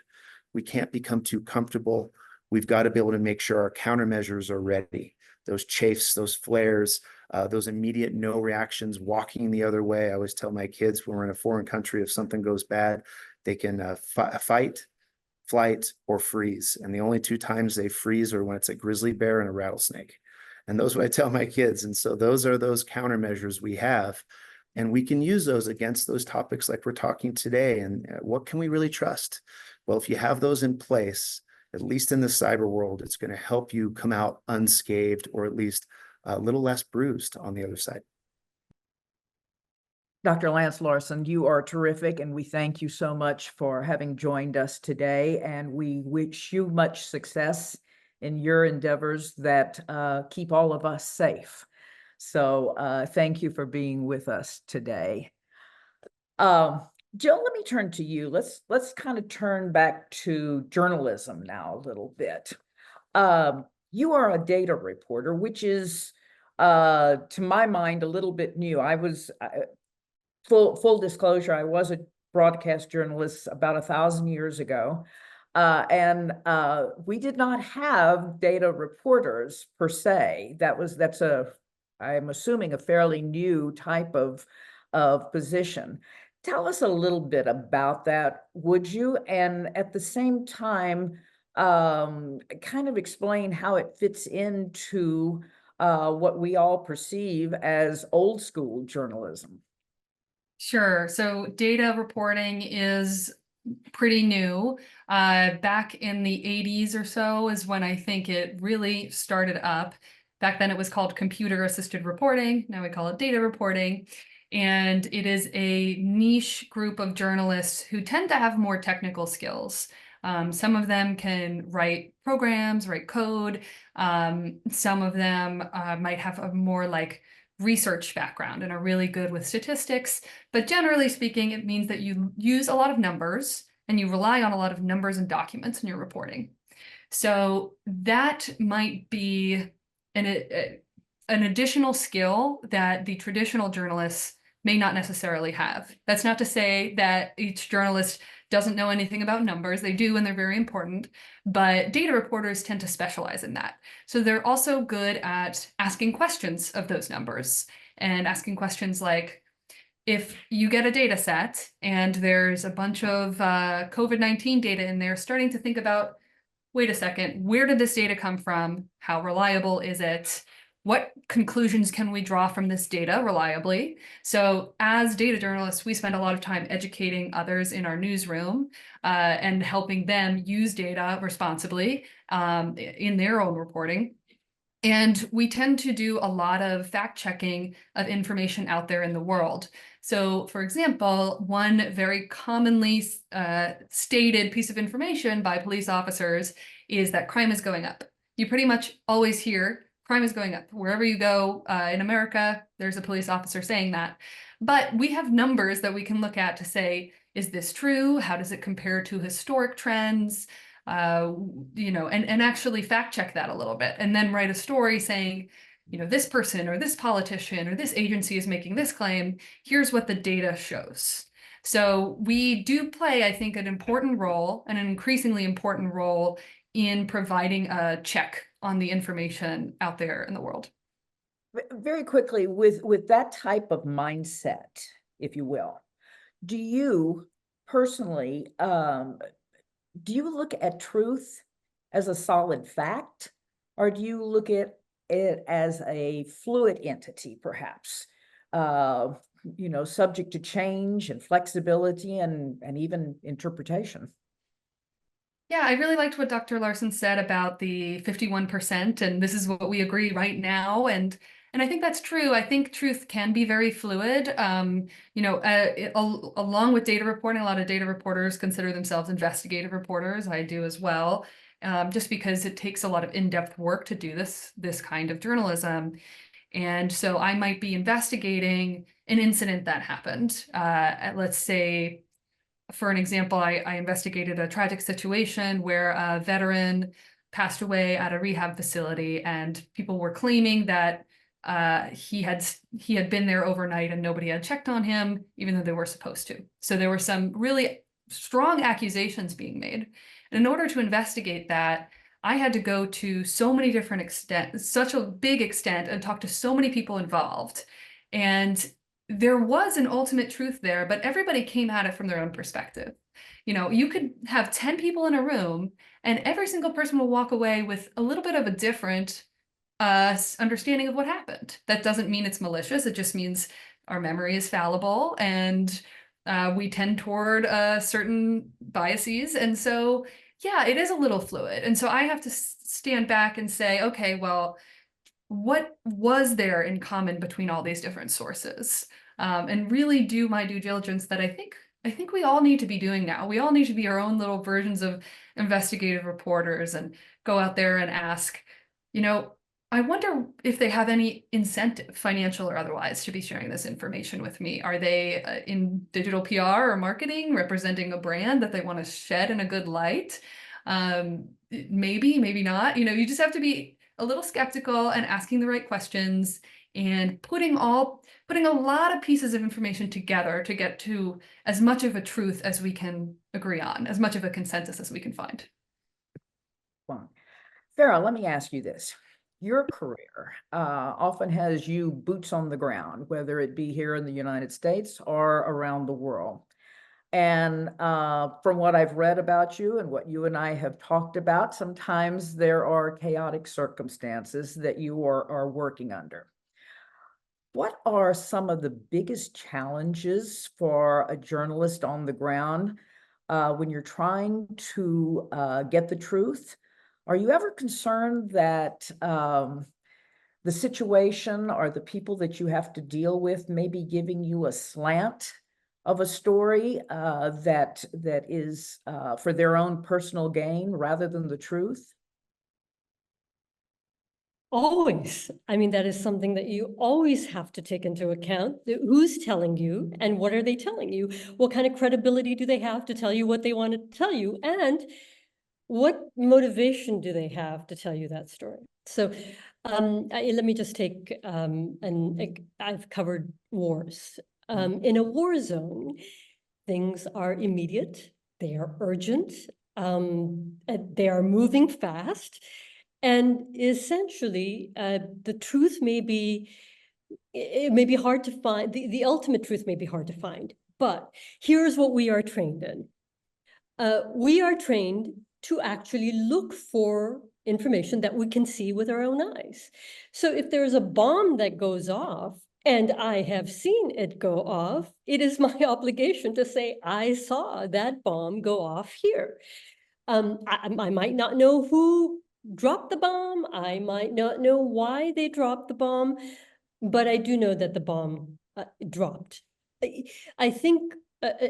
[SPEAKER 5] We can't become too comfortable. We've got to be able to make sure our countermeasures are ready. Those chafes, those flares, those immediate no reactions, walking the other way. I always tell my kids when we're in a foreign country, if something goes bad, they can fight, flight, or freeze. And the only two times they freeze are when it's a grizzly bear and a rattlesnake. And those are what I tell my kids. And so those are those countermeasures we have. And we can use those against those topics like we're talking today. And what can we really trust? Well, if you have those in place, at least in the cyber world, it's going to help you come out unscathed, or at least a little less bruised on the other side.
[SPEAKER 2] Dr. Lance Larson, you are terrific, and we thank you so much for having joined us today, and we wish you much success in your endeavors that keep all of us safe. So thank you for being with us today. Jill, let me turn to you. Let's kind of turn back to journalism now a little bit. you are a data reporter, which is, to my mind, a little bit new. I was, full disclosure, I was a broadcast journalist about 1,000 years ago. And we did not have data reporters per se. That's I'm assuming a fairly new type of position. Tell us a little bit about that, would you? And at the same time, kind of explain how it fits into what we all perceive as old school journalism.
[SPEAKER 4] Sure. So data reporting is pretty new. Back in the 80s or so is when I think it really started up. Back then it was called computer assisted reporting. Now we call it data reporting. And it is a niche group of journalists who tend to have more technical skills. Some of them can write programs, write code. Some of them might have a more like research background and are really good with statistics. But generally speaking, it means that you use a lot of numbers and you rely on a lot of numbers and documents in your reporting. So that might be an additional skill that the traditional journalists may not necessarily have. That's not to say that each journalist doesn't know anything about numbers. They do, and they're very important, but data reporters tend to specialize in that. So they're also good at asking questions of those numbers and asking questions like, if you get a data set and there's a bunch of COVID-19 data in there, starting to think about, wait a second, where did this data come from? How reliable is it? What conclusions can we draw from this data reliably? So as data journalists, we spend a lot of time educating others in our newsroom and helping them use data responsibly in their own reporting. And we tend to do a lot of fact checking of information out there in the world. So for example, one very commonly stated piece of information by police officers is that crime is going up. You pretty much always hear crime is going up. Wherever you go in America, there's a police officer saying that. But we have numbers that we can look at to say, is this true? How does it compare to historic trends? And actually fact check that a little bit and then write a story saying, this person or this politician or this agency is making this claim. Here's what the data shows. So we do play, I think, an important role and an increasingly important role in providing a check on the information out there in the world.
[SPEAKER 2] Very quickly, with that type of mindset, if you will, do you personally, do you look at truth as a solid fact, or do you look at it as a fluid entity, perhaps, subject to change and flexibility and even interpretation?
[SPEAKER 4] Yeah, I really liked what Dr. Larson said about the 51%, and this is what we agree right now. And I think that's true. I think truth can be very fluid. Along with data reporting, a lot of data reporters consider themselves investigative reporters. I do as well, just because it takes a lot of in-depth work to do this kind of journalism. And so I might be investigating an incident that happened. Let's say, for an example, I investigated a tragic situation where a veteran passed away at a rehab facility, and people were claiming that he had been there overnight and nobody had checked on him, even though they were supposed to. So there were some really strong accusations being made. And in order to investigate that, I had to go to so many different extents, such a big extent, and talk to so many people involved. And there was an ultimate truth there, but everybody came at it from their own perspective. You could have 10 people in a room and every single person will walk away with a little bit of a different understanding of what happened. That doesn't mean it's malicious. It just means our memory is fallible and we tend toward certain biases. And so, yeah, it is a little fluid. And so I have to stand back and say, okay, well, what was there in common between all these different sources? And really do my due diligence that I think we all need to be doing now. We all need to be our own little versions of investigative reporters and go out there and ask, I wonder if they have any incentive, financial or otherwise, to be sharing this information with me. Are they in digital PR or marketing, representing a brand that they want to shed in a good light? Maybe, maybe not. You just have to be a little skeptical and asking the right questions and putting a lot of pieces of information together to get to as much of a truth as we can agree on, as much of a consensus as we can find.
[SPEAKER 2] Fine. Farrah, let me ask you this. Your career often has you boots on the ground, whether it be here in the United States or around the world. And from what I've read about you and what you and I have talked about, sometimes there are chaotic circumstances that you are working under. What are some of the biggest challenges for a journalist on the ground when you're trying to get the truth? Are you ever concerned that the situation or the people that you have to deal with may be giving you a slant of a story that is for their own personal gain rather than the truth?
[SPEAKER 3] Always. I mean, that is something that you always have to take into account. Who's telling you and what are they telling you? What kind of credibility do they have to tell you what they want to tell you? And what motivation do they have to tell you that story? So let me just take, I've covered wars. In a war zone, things are immediate, they are urgent, they are moving fast. And essentially, the truth may be, it may be hard to find, the ultimate truth may be hard to find, but here's what we are trained in. We are trained to actually look for information that we can see with our own eyes. So if there's a bomb that goes off, and I have seen it go off, it is my obligation to say, I saw that bomb go off here. I might not know who dropped the bomb. I might not know why they dropped the bomb, but I do know that the bomb dropped. I think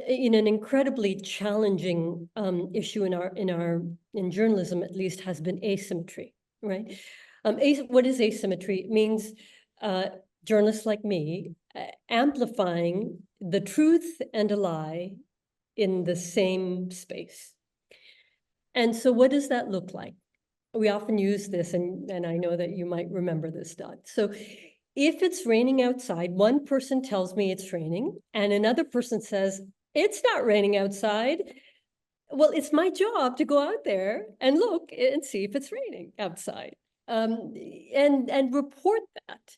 [SPEAKER 3] in an incredibly challenging issue in journalism, at least, has been asymmetry, right? What is asymmetry? It means journalists like me amplifying the truth and a lie in the same space. And so what does that look like? We often use this, and I know that you might remember this, Dot. So if it's raining outside, one person tells me it's raining, and another person says, it's not raining outside. Well, it's my job to go out there and look and see if it's raining outside, and report that.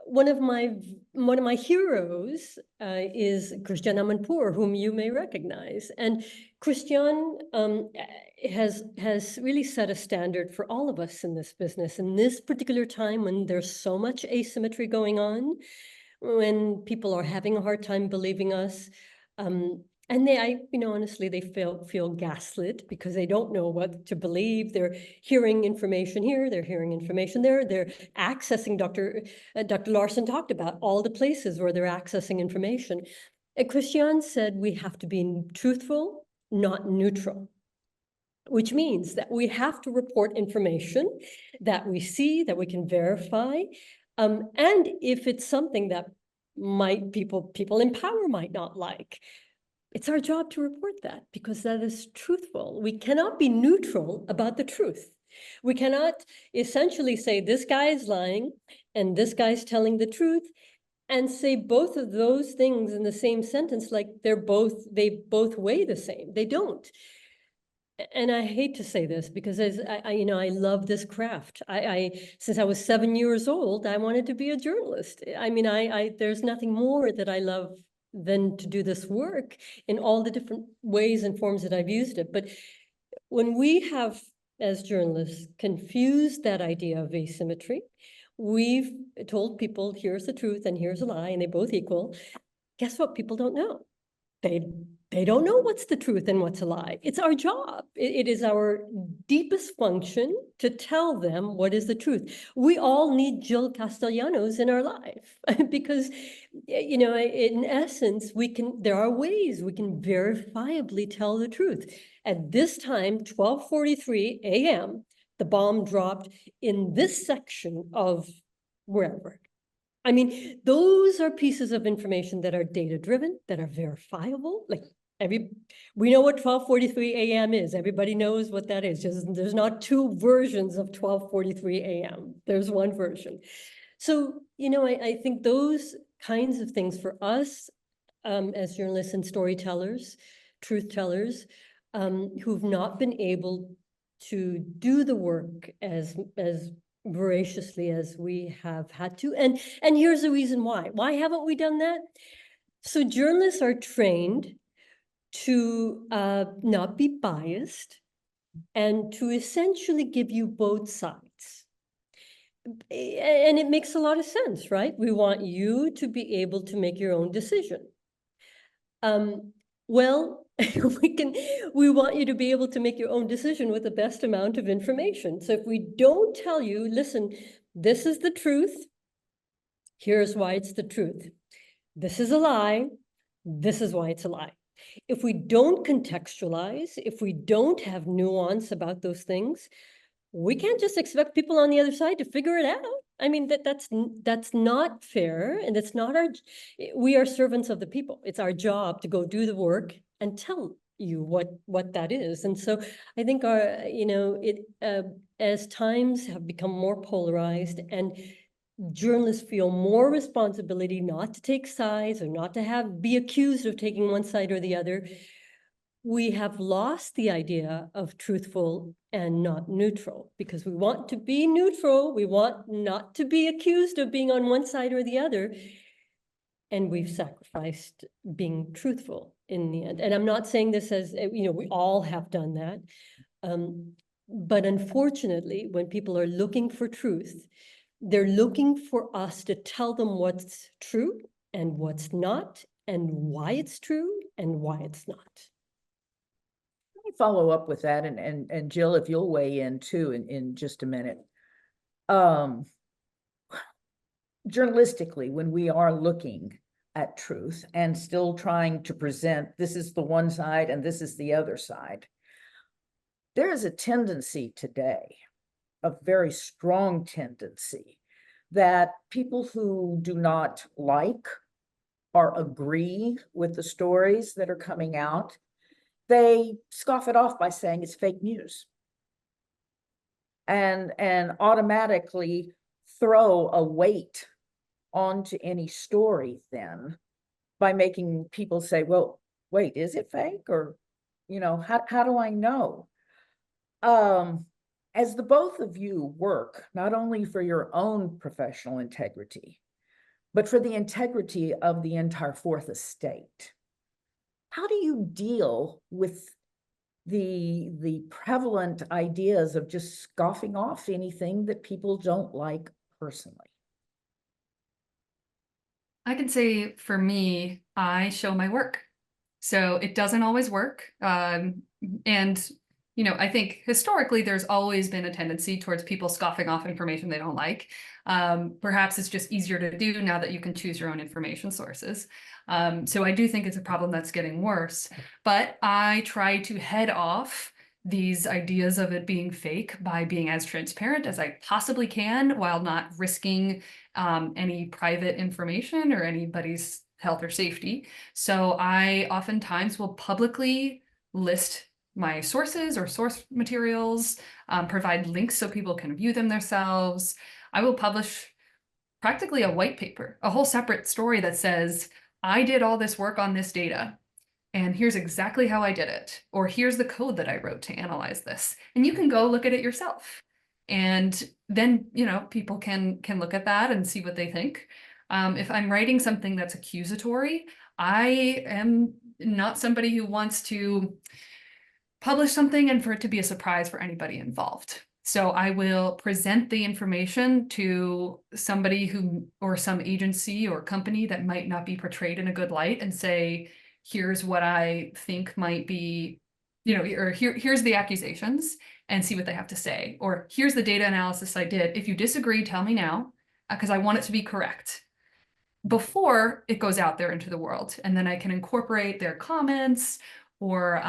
[SPEAKER 3] One of my heroes is Christian Amanpour, whom you may recognize. And Christian has really set a standard for all of us in this business. In this particular time when there's so much asymmetry going on, when people are having a hard time believing us, and honestly, they feel gaslit because they don't know what to believe. They're hearing information here, they're hearing information there, they're accessing, Dr. Larson talked about all the places where they're accessing information. And Christian said we have to be truthful, not neutral, which means that we have to report information that we see, that we can verify. And if it's something that people in power might not like, it's our job to report that because that is truthful. We cannot be neutral about the truth. We cannot essentially say this guy is lying and this guy's telling the truth and say both of those things in the same sentence like they both weigh the same. They don't. And I hate to say this because I love this craft. Since I was 7 years old, I wanted to be a journalist. I mean, there's nothing more that I love than to do this work in all the different ways and forms that I've used it. But when we have, as journalists, confused that idea of asymmetry, we've told people, here's the truth and here's a lie, and they both equal. Guess what? People don't know. They don't know what's the truth and what's a lie. It's our job. It is our deepest function to tell them what is the truth. We all need Jill Castellanos in our life because, in essence, there are ways we can verifiably tell the truth. At this time, 12:43 a.m., the bomb dropped in this section of wherever. I mean, those are pieces of information that are data-driven, that are verifiable, We know what 12:43 a.m. is. Everybody knows what that is. There's not two versions of 12:43 a.m. There's one version. So, I think those kinds of things for us, as journalists and storytellers, truth tellers, who've not been able to do the work as voraciously as we have had to. And here's the reason why. Why haven't we done that? So journalists are trained to not be biased and to essentially give you both sides. And it makes a lot of sense, right? We want you to be able to make your own decision. Well, we want you to be able to make your own decision with the best amount of information. So if we don't tell you, listen, this is the truth, here's why it's the truth. This is a lie, this is why it's a lie. If we don't contextualize, if we don't have nuance about those things, we can't just expect people on the other side to figure it out. I mean, that's not fair, and it's not we are servants of the people. It's our job to go do the work and tell you what that is. And so I think as times have become more polarized and journalists feel more responsibility not to take sides or not to be accused of taking one side or the other, we have lost the idea of truthful and not neutral, because we want to be neutral. We want not to be accused of being on one side or the other. And we've sacrificed being truthful in the end. And I'm not saying this as, we all have done that. But unfortunately, when people are looking for truth, they're looking for us to tell them what's true and what's not, and why it's true and why it's not.
[SPEAKER 2] Let me follow up with that, and Jill, if you'll weigh in too in just a minute. Journalistically, when we are looking at truth and still trying to present, this is the one side and this is the other side, there is a tendency today, a very strong tendency, that people who do not like or agree with the stories that are coming out, they scoff it off by saying it's fake news, and automatically throw a weight onto any story then by making people say, well, wait, is it fake? Or, how do I know? As the both of you work, not only for your own professional integrity, but for the integrity of the entire Fourth Estate, how do you deal with the prevalent ideas of just scoffing off anything that people don't like personally?
[SPEAKER 4] I can say for me, I show my work. So it doesn't always work. And, I think historically, there's always been a tendency towards people scoffing off information they don't like. Perhaps it's just easier to do now that you can choose your own information sources. So I do think it's a problem that's getting worse. But I try to head off these ideas of it being fake by being as transparent as I possibly can, while not risking any private information or anybody's health or safety. So I oftentimes will publicly list my sources or source materials, provide links so people can view them themselves. I will publish practically a white paper, a whole separate story that says, I did all this work on this data, and here's exactly how I did it, or here's the code that I wrote to analyze this. And you can go look at it yourself. And then, people can look at that and see what they think. If I'm writing something that's accusatory, I am not somebody who wants to publish something and for it to be a surprise for anybody involved. So I will present the information to somebody or some agency or company that might not be portrayed in a good light and say, here's what I think might be, or here's the accusations, and see what they have to say. Or here's the data analysis I did. If you disagree, tell me now, because I want it to be correct before it goes out there into the world. And then I can incorporate their comments, or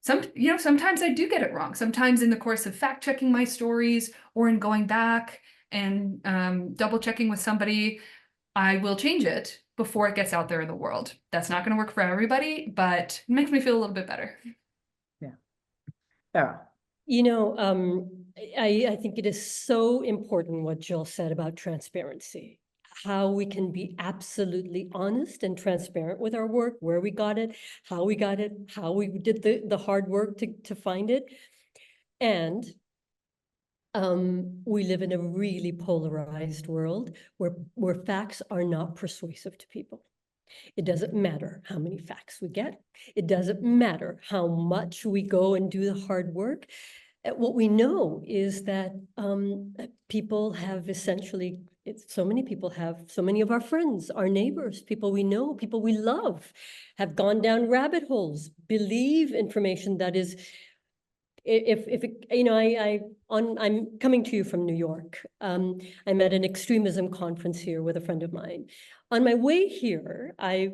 [SPEAKER 4] sometimes I do get it wrong. Sometimes in the course of fact checking my stories or in going back and double checking with somebody, I will change it before it gets out there in the world. That's not going to work for everybody, but it makes me feel a little bit better.
[SPEAKER 2] Yeah. Farrah.
[SPEAKER 3] You know, I think it is so important what Jill said about transparency, how we can be absolutely honest and transparent with our work, where we got it, how we got it, how we did the hard work to find it. And we live in a really polarized world where facts are not persuasive to people. It doesn't matter how many facts we get. It doesn't matter how much we go and do the hard work. What we know is that people have essentially, so many people have, so many of our friends, our neighbors, people we know, people we love, have gone down rabbit holes, believe information that is, you know, I'm coming to you from New York. I'm at an extremism conference here with a friend of mine. On my way here, I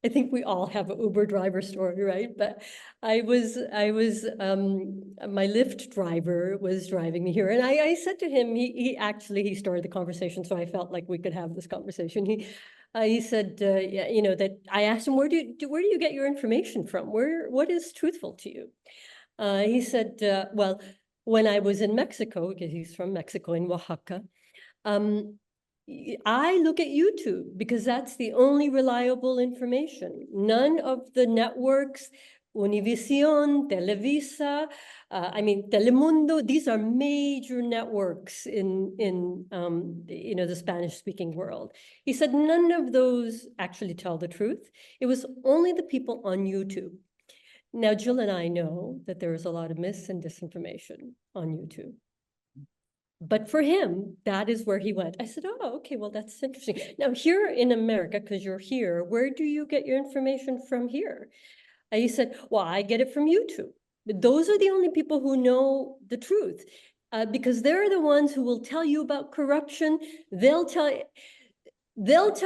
[SPEAKER 3] think we all have an Uber driver story, right? But my Lyft driver was driving me here, and I said to him, he started the conversation, so I felt like we could have this conversation. He said, yeah, you know, that I asked him, where do you get your information from? What is truthful to you? He said, well, when I was in Mexico, because he's from Mexico, in Oaxaca, I look at YouTube because that's the only reliable information. None of the networks, Univision, Televisa, I mean, Telemundo, these are major networks in you know, the Spanish-speaking world. He said none of those actually tell the truth. It was only the people on YouTube. Now, Jill and I know that there is a lot of mis and disinformation on YouTube. But for him, that is where he went. I said, oh, okay, well, that's interesting. Now, here in America, because you're here, where do you get your information from here? And he said, well, I get it from YouTube. Those are the only people who know the truth, because they're the ones who will tell you about corruption. They'll tell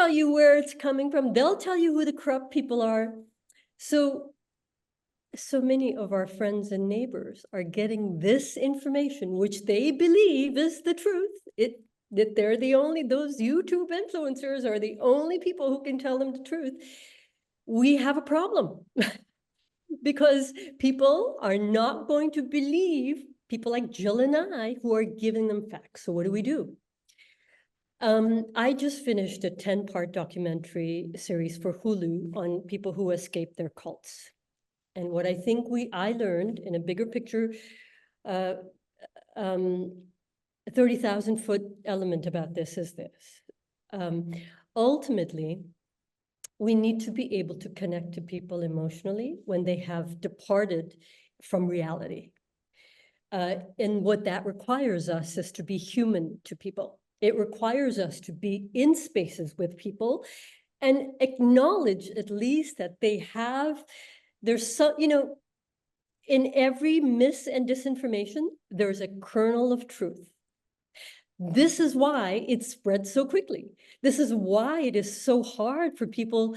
[SPEAKER 3] you where it's coming from. They'll tell you who the corrupt people are. So many of our friends and neighbors are getting this information, which they believe is the truth. That they're the only, those YouTube influencers are the only people who can tell them the truth. We have a problem because people are not going to believe people like Jill and I who are giving them facts. So what do? I just finished a 10-part documentary series for Hulu on people who escaped their cults. And what I think I learned in a bigger picture, 30,000-foot element about this is this. Ultimately, we need to be able to connect to people emotionally when they have departed from reality. And what that requires us is to be human to people. It requires us to be in spaces with people and acknowledge at least that they have, there's some, you know, in every mis and disinformation, there's a kernel of truth. This is why it spreads so quickly. This is why it is so hard for people,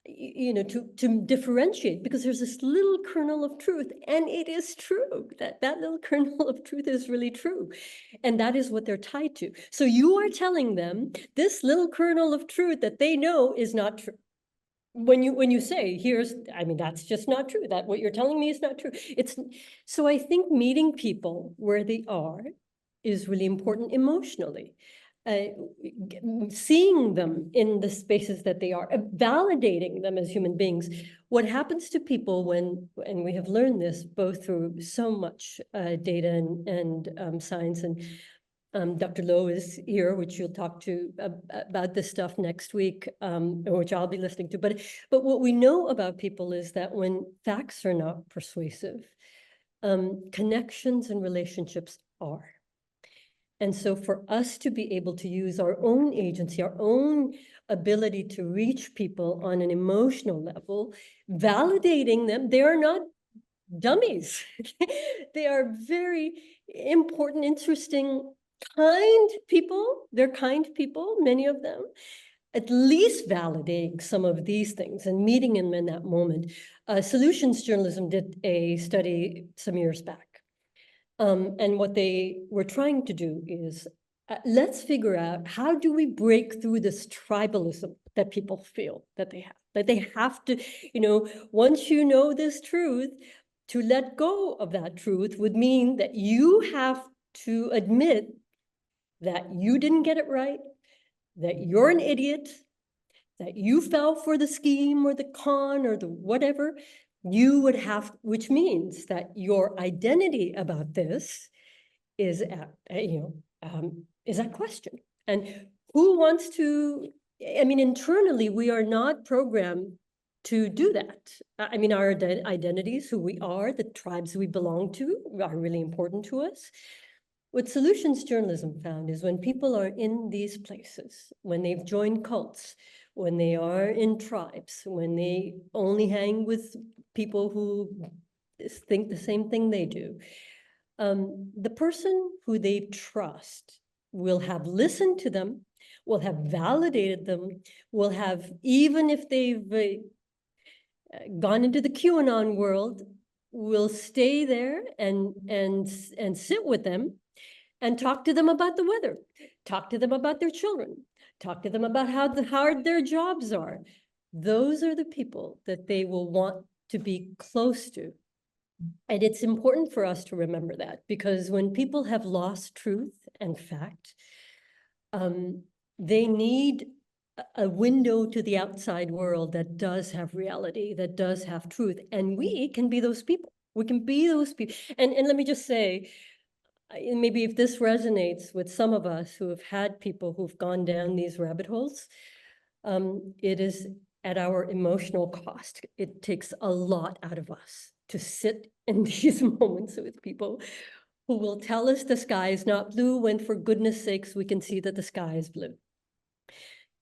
[SPEAKER 3] you know, to differentiate, because there's this little kernel of truth, and it is true. That little kernel of truth is really true. And that is what they're tied to. So you are telling them this little kernel of truth that they know is not true. When you say, I mean, that's just not true. That what you're telling me is not true. So I think meeting people where they are is really important emotionally. Seeing them in the spaces that they are, validating them as human beings. What happens to people and we have learned this both through so much data and science, and Dr. Lowe is here, which you'll talk to about this stuff next week, which I'll be listening to. But what we know about people is that when facts are not persuasive, connections and relationships are. And so for us to be able to use our own agency, our own ability to reach people on an emotional level, validating them, they are not dummies. They are very important, interesting, kind people. They're kind people, many of them. At least validating some of these things and meeting them in that moment. Solutions Journalism did a study some years back. And what they were trying to do is let's figure out, how do we break through this tribalism that people feel that they have to, once you know this truth, to let go of that truth would mean that you have to admit that you didn't get it right, that you're an idiot, that you fell for the scheme or the con or the whatever. You would have, which means that your identity about this is at question. And who wants to, internally, we are not programmed to do that. Our identities, who we are, the tribes we belong to, are really important to us. What solutions journalism found is when people are in these places, when they've joined cults, when they are in tribes, when they only hang with people who think the same thing they do, the person who they trust will have listened to them, will have validated them, will have, even if they've gone into the QAnon world, will stay there and sit with them and talk to them about the weather, talk to them about their children, talk to them about how hard their jobs are. Those are the people that they will want to be close to. And it's important for us to remember that, because when people have lost truth and fact, they need a window to the outside world that does have reality, that does have truth. And we can be those people. We can be those people. And let me just say, maybe if this resonates with some of us who have had people who've gone down these rabbit holes, it is at our emotional cost. It takes a lot out of us to sit in these moments with people who will tell us the sky is not blue when, for goodness sakes, we can see that the sky is blue.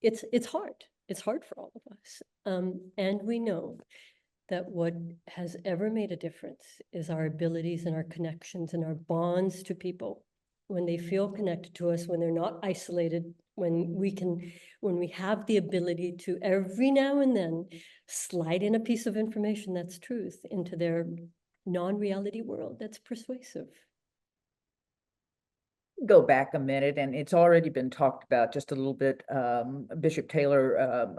[SPEAKER 3] It's hard. It's hard for all of us. And we know that what has ever made a difference is our abilities and our connections and our bonds to people. When they feel connected to us, when they're not isolated, when we have the ability to every now and then slide in a piece of information that's truth into their non-reality world that's persuasive.
[SPEAKER 2] Go back a minute, and it's already been talked about just a little bit. Bishop Taylor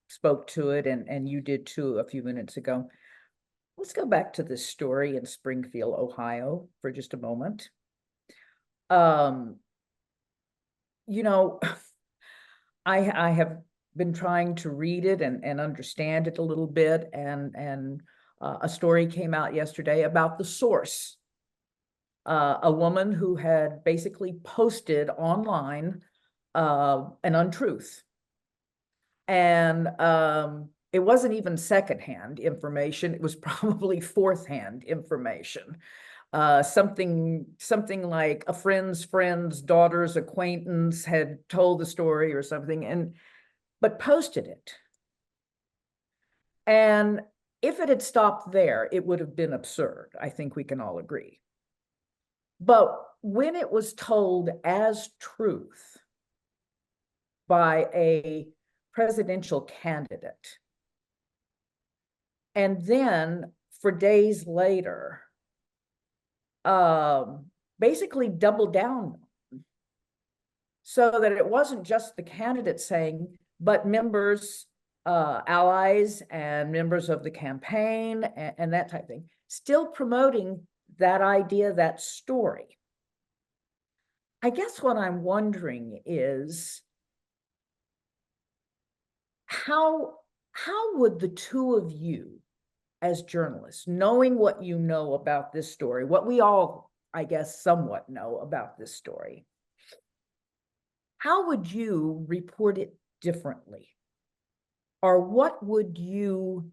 [SPEAKER 2] spoke to it, and you did too a few minutes ago. Let's go back to this story in Springfield, Ohio, for just a moment. I have been trying to read it and understand it a little bit, and a story came out yesterday about the source. A woman who had basically posted online an untruth. And it wasn't even secondhand information. It was probably fourth-hand information. Something like a friend's daughter's acquaintance had told the story or something, but posted it. And if it had stopped there, it would have been absurd. I think we can all agree. But when it was told as truth by a presidential candidate, and then for days later, basically doubled down, so that it wasn't just the candidate saying, but members, allies, and members of the campaign, and that type of thing, still promoting that idea, that story. I guess what I'm wondering is, how would the two of you as journalists, knowing what you know about this story, what we all, I guess, somewhat know about this story, how would you report it differently? Or what would you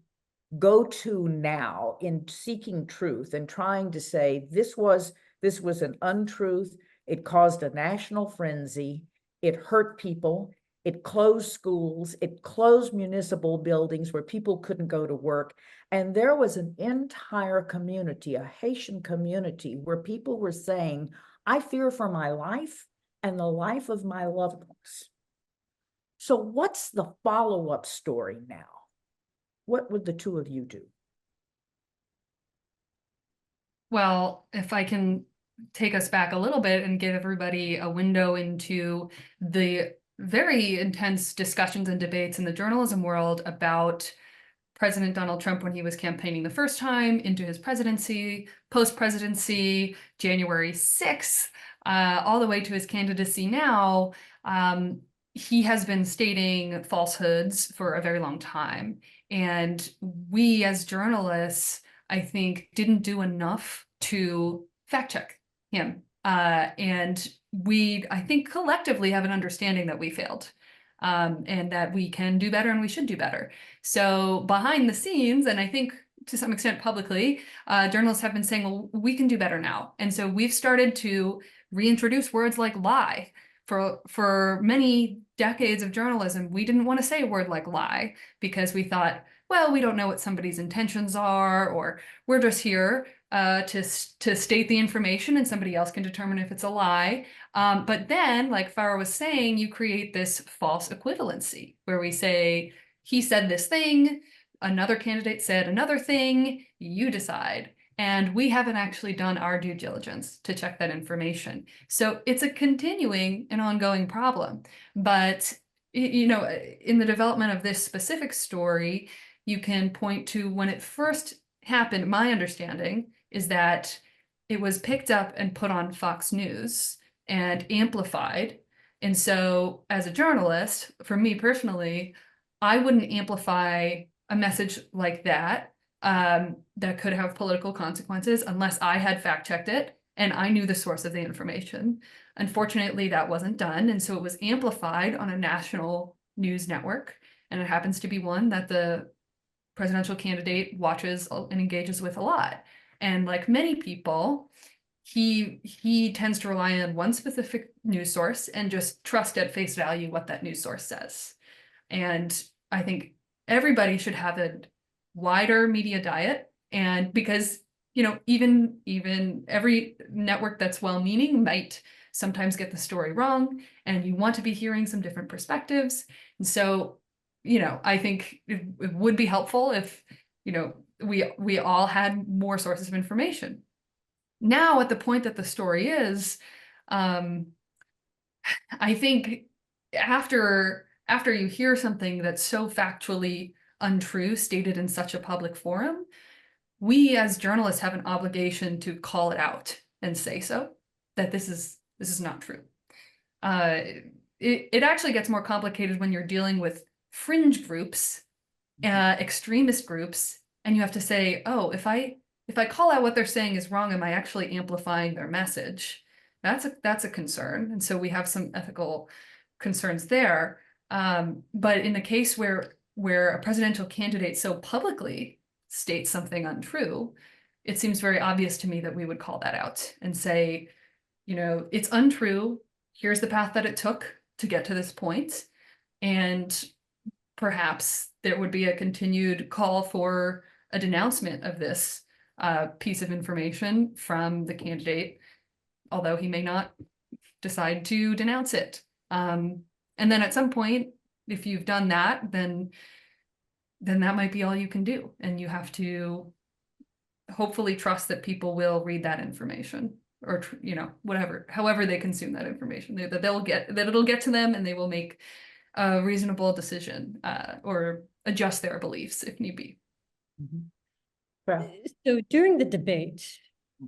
[SPEAKER 2] go to now in seeking truth and trying to say, this was an untruth, it caused a national frenzy, it hurt people, it closed schools, it closed municipal buildings where people couldn't go to work, and there was an entire community, a Haitian community, where people were saying, I fear for my life and the life of my loved ones. So what's the follow-up story now? What would the two of you do?
[SPEAKER 4] Well, if I can take us back a little bit and give everybody a window into the very intense discussions and debates in the journalism world about President Donald Trump when he was campaigning the first time, into his presidency, post-presidency, January 6th, all the way to his candidacy now. He has been stating falsehoods for a very long time. And we as journalists, I think, didn't do enough to fact check him. And we, I think, collectively have an understanding that we failed. And that we can do better and we should do better. So behind the scenes, and I think to some extent publicly, journalists have been saying, well, we can do better now. And so we've started to reintroduce words like lie. For many decades of journalism, we didn't want to say a word like lie because we thought, well, we don't know what somebody's intentions are, or we're just here to state the information and somebody else can determine if it's a lie. But then, like Farrah was saying, you create this false equivalency where we say, he said this thing, another candidate said another thing, you decide. And we haven't actually done our due diligence to check that information. So it's a continuing and ongoing problem. But, you know, in the development of this specific story, you can point to when it first happened. My understanding is that it was picked up and put on Fox News and amplified. And so as a journalist, for me personally, I wouldn't amplify a message like that that could have political consequences unless I had fact checked it and I knew the source of the information. Unfortunately, that wasn't done. And so it was amplified on a national news network. And it happens to be one that the presidential candidate watches and engages with a lot. And like many people, he tends to rely on one specific news source and just trust at face value what that news source says. And I think everybody should have a wider media diet. And because, you know, even every network that's well-meaning might sometimes get the story wrong, and you want to be hearing some different perspectives. And so, you know, I think it would be helpful if, you know, we all had more sources of information. Now, at the point that the story is, I think after you hear something that's so factually untrue stated in such a public forum, we as journalists have an obligation to call it out and say so, that this is not true. It actually gets more complicated when you're dealing with fringe groups, extremist groups, and you have to say, oh, if I call out what they're saying is wrong, am I actually amplifying their message? That's a concern. And so we have some ethical concerns there. But in the case where a presidential candidate so publicly states something untrue, it seems very obvious to me that we would call that out and say, you know, it's untrue. Here's the path that it took to get to this point. And perhaps there would be a continued call for a denouncement of this piece of information from the candidate, although he may not decide to denounce it. And then at some point, if you've done that, then that might be all you can do. And you have to hopefully trust that people will read that information, or, you know, however they consume that information, that it'll get to them and they will make a reasonable decision or adjust their beliefs if need be.
[SPEAKER 3] So during the debate,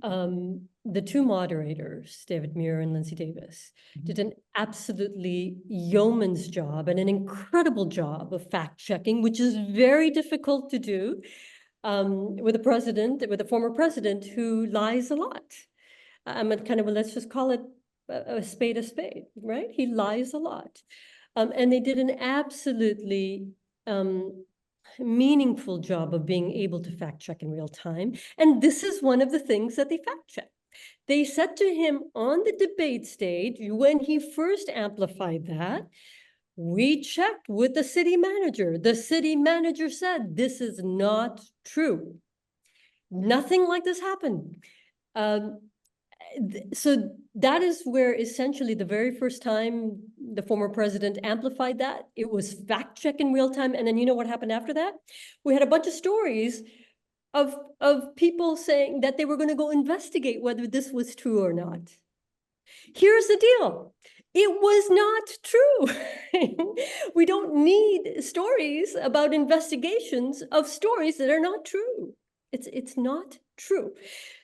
[SPEAKER 3] the two moderators, David Muir and Lindsay Davis, did an absolutely yeoman's job and an incredible job of fact checking, which is very difficult to do with a former president who lies a lot. Let's just call it a spade, right? He lies a lot. And they did an absolutely meaningful job of being able to fact check in real time. And this is one of the things that they fact checked. They said to him on the debate stage, when he first amplified that, we checked with the city manager. The city manager said, this is not true. Nothing like this happened. So that is where essentially the very first time the former president amplified that, it was fact check in real time. And then you know what happened after that? We had a bunch of stories of people saying that they were going to go investigate whether this was true or not. Here's the deal. It was not true. We don't need stories about investigations of stories that are not true. It's not true.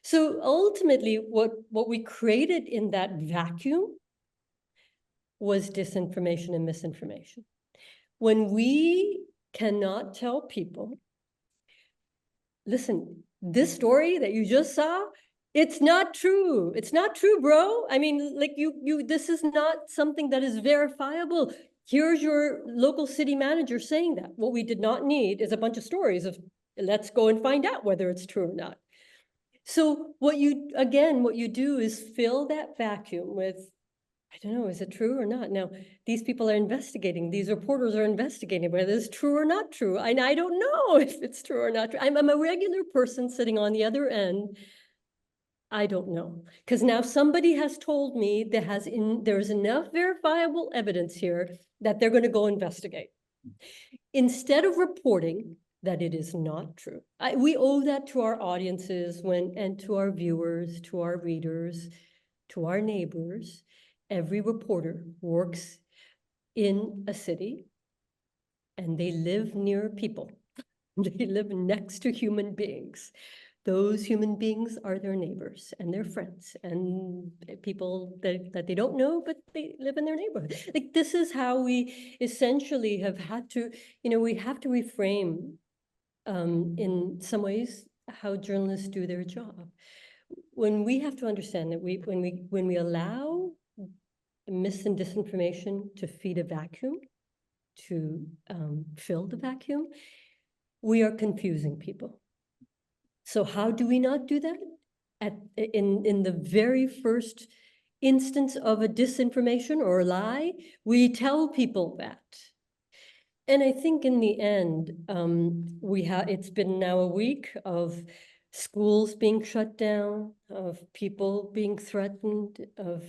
[SPEAKER 3] So ultimately, what we created in that vacuum was disinformation and misinformation. When we cannot tell people, listen, this story that you just saw, it's not true. It's not true, bro. I mean, like this is not something that is verifiable. Here's your local city manager saying that. What we did not need is a bunch of stories of, let's go and find out whether it's true or not. So what you do is fill that vacuum with, I don't know, is it true or not? Now, these people are investigating, these reporters are investigating whether it's true or not true. And I don't know if it's true or not true. I'm a regular person sitting on the other end. I don't know, because now somebody has told me there's enough verifiable evidence here that they're going to go investigate. Instead of reporting that it is not true. We owe that to our audiences and to our viewers, to our readers, to our neighbors. Every reporter works in a city and they live near people. They live next to human beings. Those human beings are their neighbors and their friends and people that they don't know, but they live in their neighborhood. Like, this is how we essentially have had to, we have to reframe in some ways how journalists do their job. When we have to understand that when we allow mis and disinformation to feed a vacuum, to fill the vacuum, we are confusing people. So how do we not do that? In the very first instance of a disinformation or a lie, we tell people that. And I think in the end, it's been now a week of schools being shut down, of people being threatened, of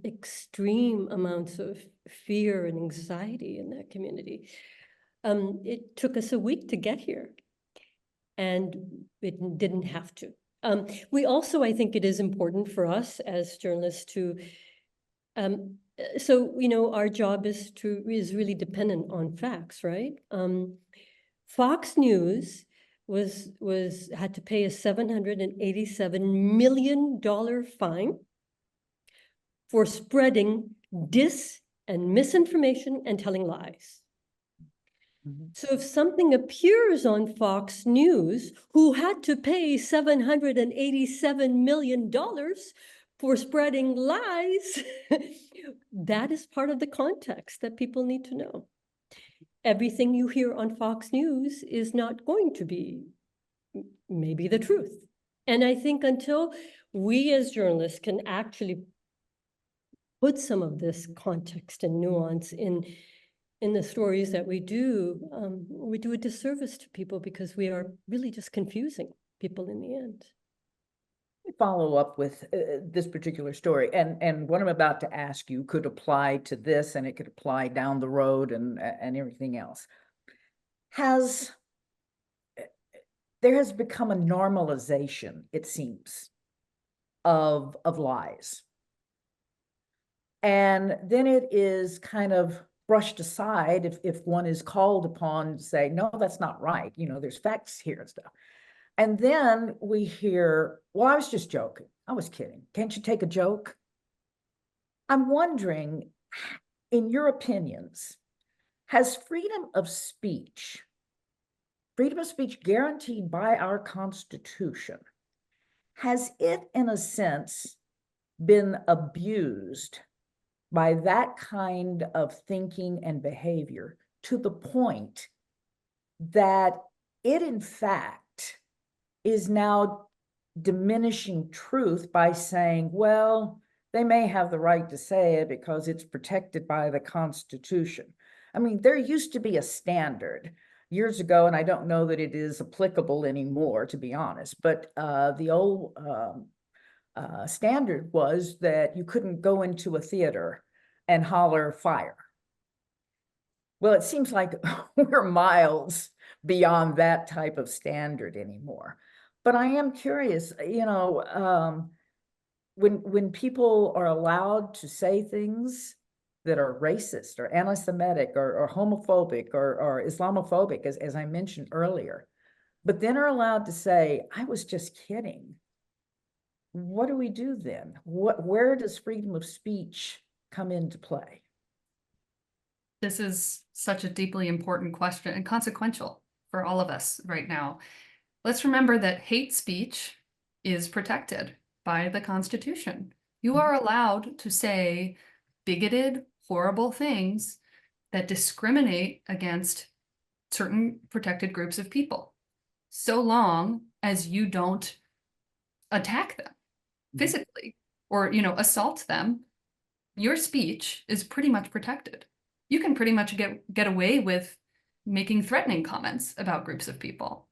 [SPEAKER 3] extreme amounts of fear and anxiety in that community. It took us a week to get here, and it didn't have to. We also, I think it is important for us as journalists to, our job is really dependent on facts, right? Fox News had to pay a $787 million fine for spreading dis and misinformation and telling lies. So if something appears on Fox News, who had to pay $787 million for spreading lies, that is part of the context that people need to know. Everything you hear on Fox News is not going to be maybe the truth. And I think until we as journalists can actually put some of this context and nuance in the stories that we do a disservice to people, because we are really just confusing people in the end.
[SPEAKER 2] Follow up with this particular story, and what I'm about to ask you could apply to this, and it could apply down the road and everything else. There has become a normalization, it seems, of lies, and then it is kind of brushed aside if one is called upon to say, no, that's not right. There's facts here and stuff. And then we hear, well, I was just joking. I was kidding. Can't you take a joke? I'm wondering, in your opinions, has freedom of speech guaranteed by our Constitution, has it, in a sense, been abused by that kind of thinking and behavior to the point that it, in fact, is now diminishing truth by saying, well, they may have the right to say it because it's protected by the Constitution? I mean, there used to be a standard years ago, and I don't know that it is applicable anymore, to be honest, but the old standard was that you couldn't go into a theater and holler fire. Well, it seems like we're miles beyond that type of standard anymore. But I am curious, you know, when people are allowed to say things that are racist or anti-Semitic or homophobic or Islamophobic, as I mentioned earlier, but then are allowed to say, I was just kidding. What do we do then? Where does freedom of speech come into play?
[SPEAKER 4] This is such a deeply important question and consequential for all of us right now. Let's remember that hate speech is protected by the Constitution. You are allowed to say bigoted, horrible things that discriminate against certain protected groups of people, so long as you don't attack them physically or, you know, assault them. Your speech is pretty much protected. You can pretty much get away with making threatening comments about groups of people.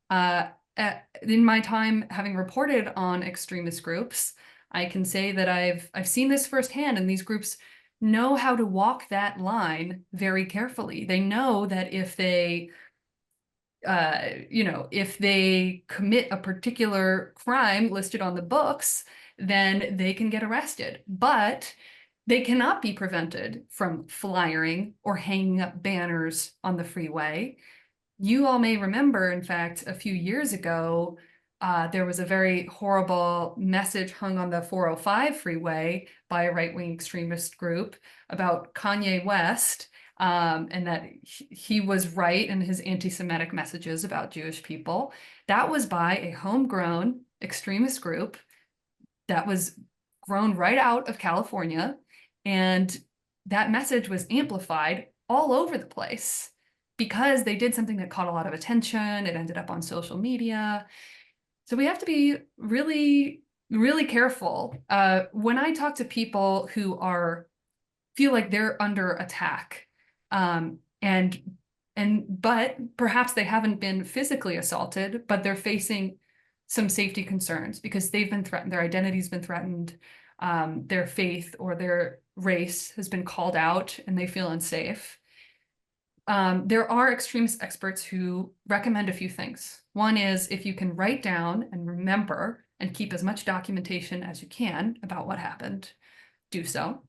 [SPEAKER 4] In my time having reported on extremist groups, I can say that I've seen this firsthand, and these groups know how to walk that line very carefully. They know that if they if they commit a particular crime listed on the books, then they can get arrested. But they cannot be prevented from flyering or hanging up banners on the freeway. You all may remember, in fact, a few years ago, there was a very horrible message hung on the 405 freeway by a right-wing extremist group about Kanye West, and that he was right in his anti-Semitic messages about Jewish people. That was by a homegrown extremist group that was grown right out of California. And that message was amplified all over the place because they did something that caught a lot of attention. It ended up on social media. So we have to be really, really careful. When I talk to people who feel like they're under attack, but perhaps they haven't been physically assaulted, but they're facing some safety concerns because they've been threatened, their identity's been threatened, their faith or their race has been called out and they feel unsafe. There are extremist experts who recommend a few things. One is if you can write down and remember and keep as much documentation as you can about what happened, do so.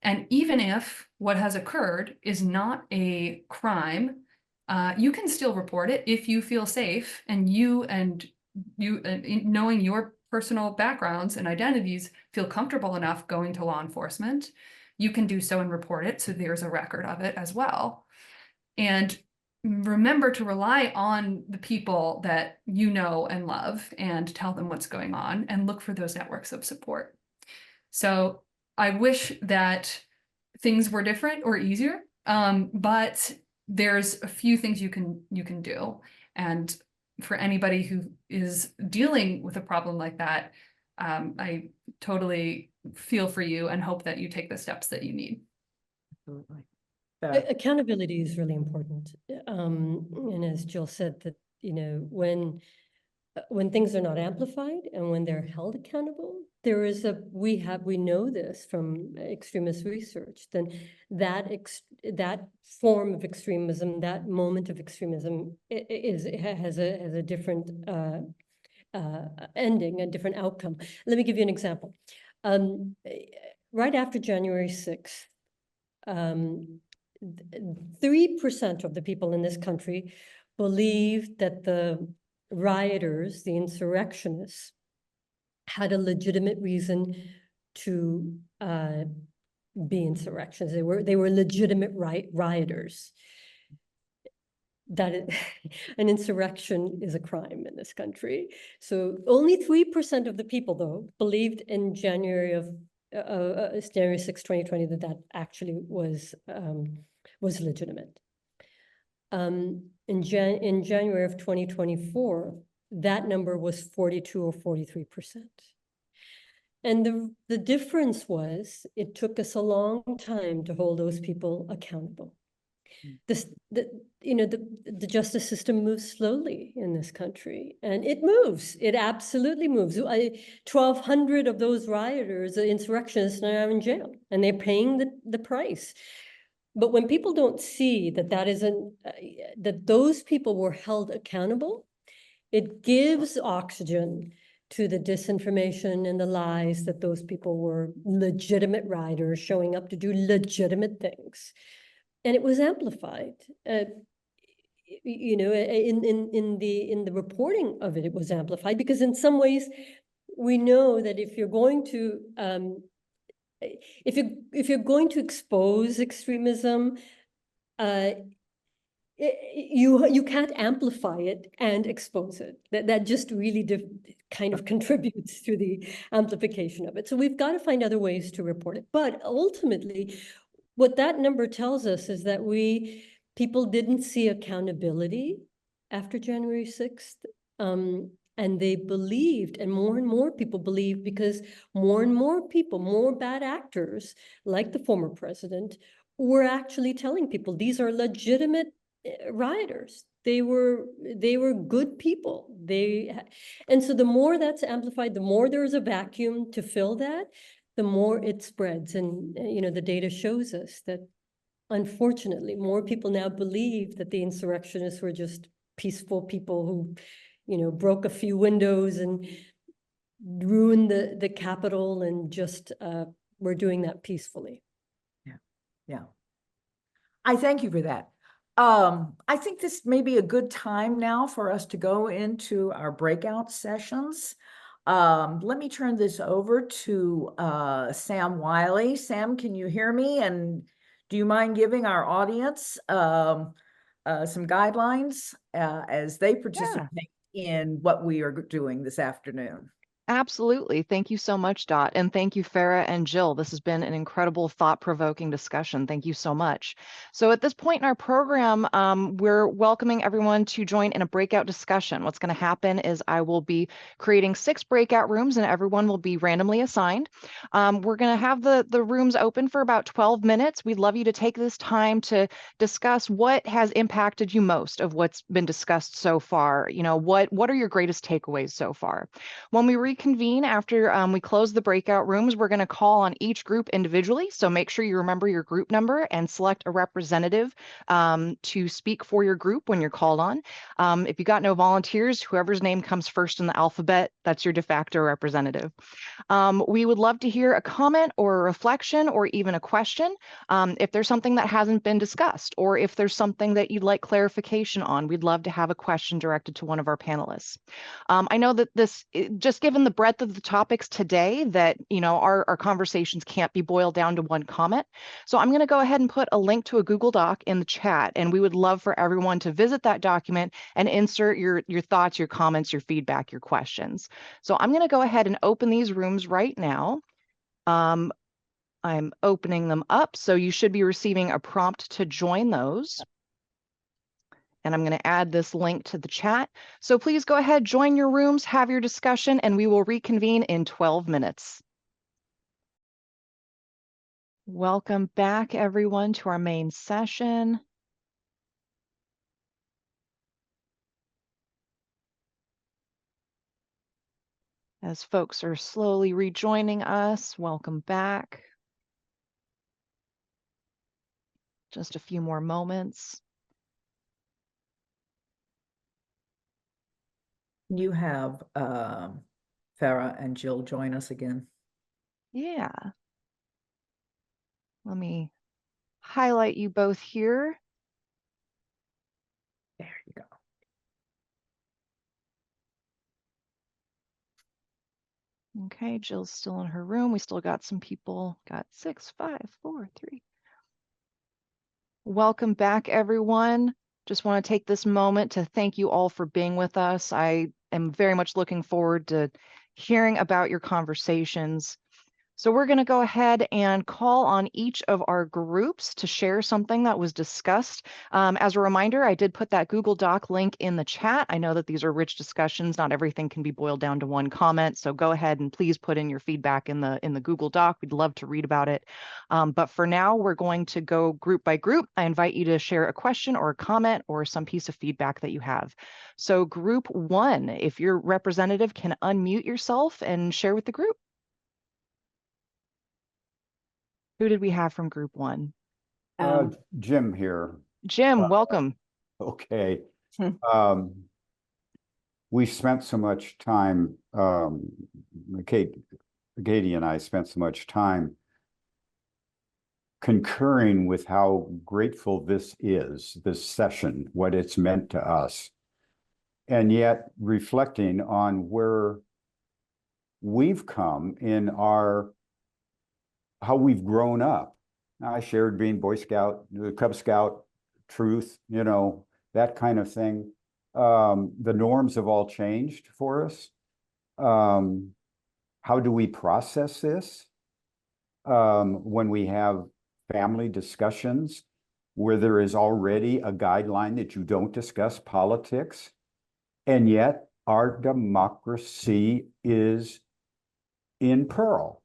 [SPEAKER 4] And even if what has occurred is not a crime, you can still report it if you feel safe, and you knowing your personal backgrounds and identities feel comfortable enough going to law enforcement, you can do so and report it, so there's a record of it as well. And remember to rely on the people that you know and love and tell them what's going on and look for those networks of support. So I wish that things were different or easier, but there's a few things you can do. And for anybody who is dealing with a problem like that, I totally feel for you and hope that you take the steps that you need.
[SPEAKER 2] Absolutely.
[SPEAKER 3] Accountability is really important. And as Jill said, that, you know, when things are not amplified and when they're held accountable, there is we know this from extremist research, then that form of extremism, that moment of extremism has a different ending, a different outcome. Let me give you an example. Right after January 6th, 3% of the people in this country believed that the rioters, the insurrectionists, had a legitimate reason to be insurrections. They were legitimate rioters. That an insurrection is a crime in this country. So only 3% of the people, though, believed in January 6, 2020, that actually was legitimate. In January of 2024, that number was 42 or 43%. And the difference was it took us a long time to hold those people accountable. The justice system moves slowly in this country, and it moves. It absolutely moves. 1,200 of those rioters, insurrectionists, are now in jail, and they're paying the price. But when people don't see that that isn't, that those people were held accountable, it gives oxygen to the disinformation and the lies that those people were legitimate riders showing up to do legitimate things. And it was amplified. You know, in the reporting of it, it was amplified because in some ways we know that if you're going to if you're going to expose extremism, you can't amplify it and expose it. That just really kind of contributes to the amplification of it. So we've got to find other ways to report it. But ultimately, what that number tells us is that people didn't see accountability after January 6th. And they believed, and more people believe, because more and more people, more bad actors, like the former president, were actually telling people these are legitimate rioters. They were good people. And so the more that's amplified, the more there's a vacuum to fill that, the more it spreads. And you know, the data shows us that unfortunately more people now believe that the insurrectionists were just peaceful people who, you know, broke a few windows and ruined the Capitol and just were doing that peacefully.
[SPEAKER 2] Yeah. I thank you for that. I think this may be a good time now for us to go into our breakout sessions. Let me turn this over to Sam Wiley. Sam, can you hear me? And do you mind giving our audience some guidelines as they participate in what we are doing this afternoon?
[SPEAKER 7] Absolutely. Thank you so much, Dot. And thank you, Farrah and Jill. This has been an incredible, thought-provoking discussion. Thank you so much. So at this point in our program, we're welcoming everyone to join in a breakout discussion. What's going to happen is I will be creating 6 breakout rooms and everyone will be randomly assigned. We're going to have the rooms open for about 12 minutes. We'd love you to take this time to discuss what has impacted you most of what's been discussed so far. You know, what are your greatest takeaways so far? When we reconvene after we close the breakout rooms, we're going to call on each group individually. So make sure you remember your group number and select a representative to speak for your group when you're called on. If you got no volunteers, whoever's name comes first in the alphabet, that's your de facto representative. We would love to hear a comment or a reflection or even a question. If there's something that hasn't been discussed or if there's something that you'd like clarification on, we'd love to have a question directed to one of our panelists. I know that just given the breadth of the topics today, that, you know, our conversations can't be boiled down to one comment. So I'm going to go ahead and put a link to a Google Doc in the chat, and we would love for everyone to visit that document and insert your thoughts, your comments, your feedback, your questions. So I'm going to go ahead and open these rooms right now. I'm opening them up, so you should be receiving a prompt to join those. And I'm going to add this link to the chat. So please go ahead, join your rooms, have your discussion, and we will reconvene in 12 minutes. Welcome back, everyone, to our main session. As folks are slowly rejoining us, welcome back. Just a few more moments.
[SPEAKER 2] You have Farrah and Jill join us again.
[SPEAKER 7] Yeah. Let me highlight you both here.
[SPEAKER 2] There you go.
[SPEAKER 7] Okay, Jill's still in her room. We still got some people. Got 6, 5, 4, 3. Welcome back, everyone. Just want to take this moment to thank you all for being with us. I am very much looking forward to hearing about your conversations. So we're going to go ahead and call on each of our groups to share something that was discussed. As a reminder, I did put that Google Doc link in the chat. I know that these are rich discussions. Not everything can be boiled down to one comment. So go ahead and please put in your feedback in the Google Doc. We'd love to read about it. But for now, we're going to go group by group. I invite you to share a question or a comment or some piece of feedback that you have. So group 1, if your representative can unmute yourself and share with the group. Who did we have from group 1?
[SPEAKER 8] Jim here.
[SPEAKER 7] Jim, welcome.
[SPEAKER 8] Okay.
[SPEAKER 2] Hmm.
[SPEAKER 8] We spent so much time, Katie and I spent so much time concurring with how grateful this session, what it's meant to us, and yet reflecting on where we've come in how we've grown up. I shared being Boy Scout, Cub Scout, truth, that kind of thing. The norms have all changed for us. How do we process this when we have family discussions where there is already a guideline that you don't discuss politics, and yet our democracy is in peril?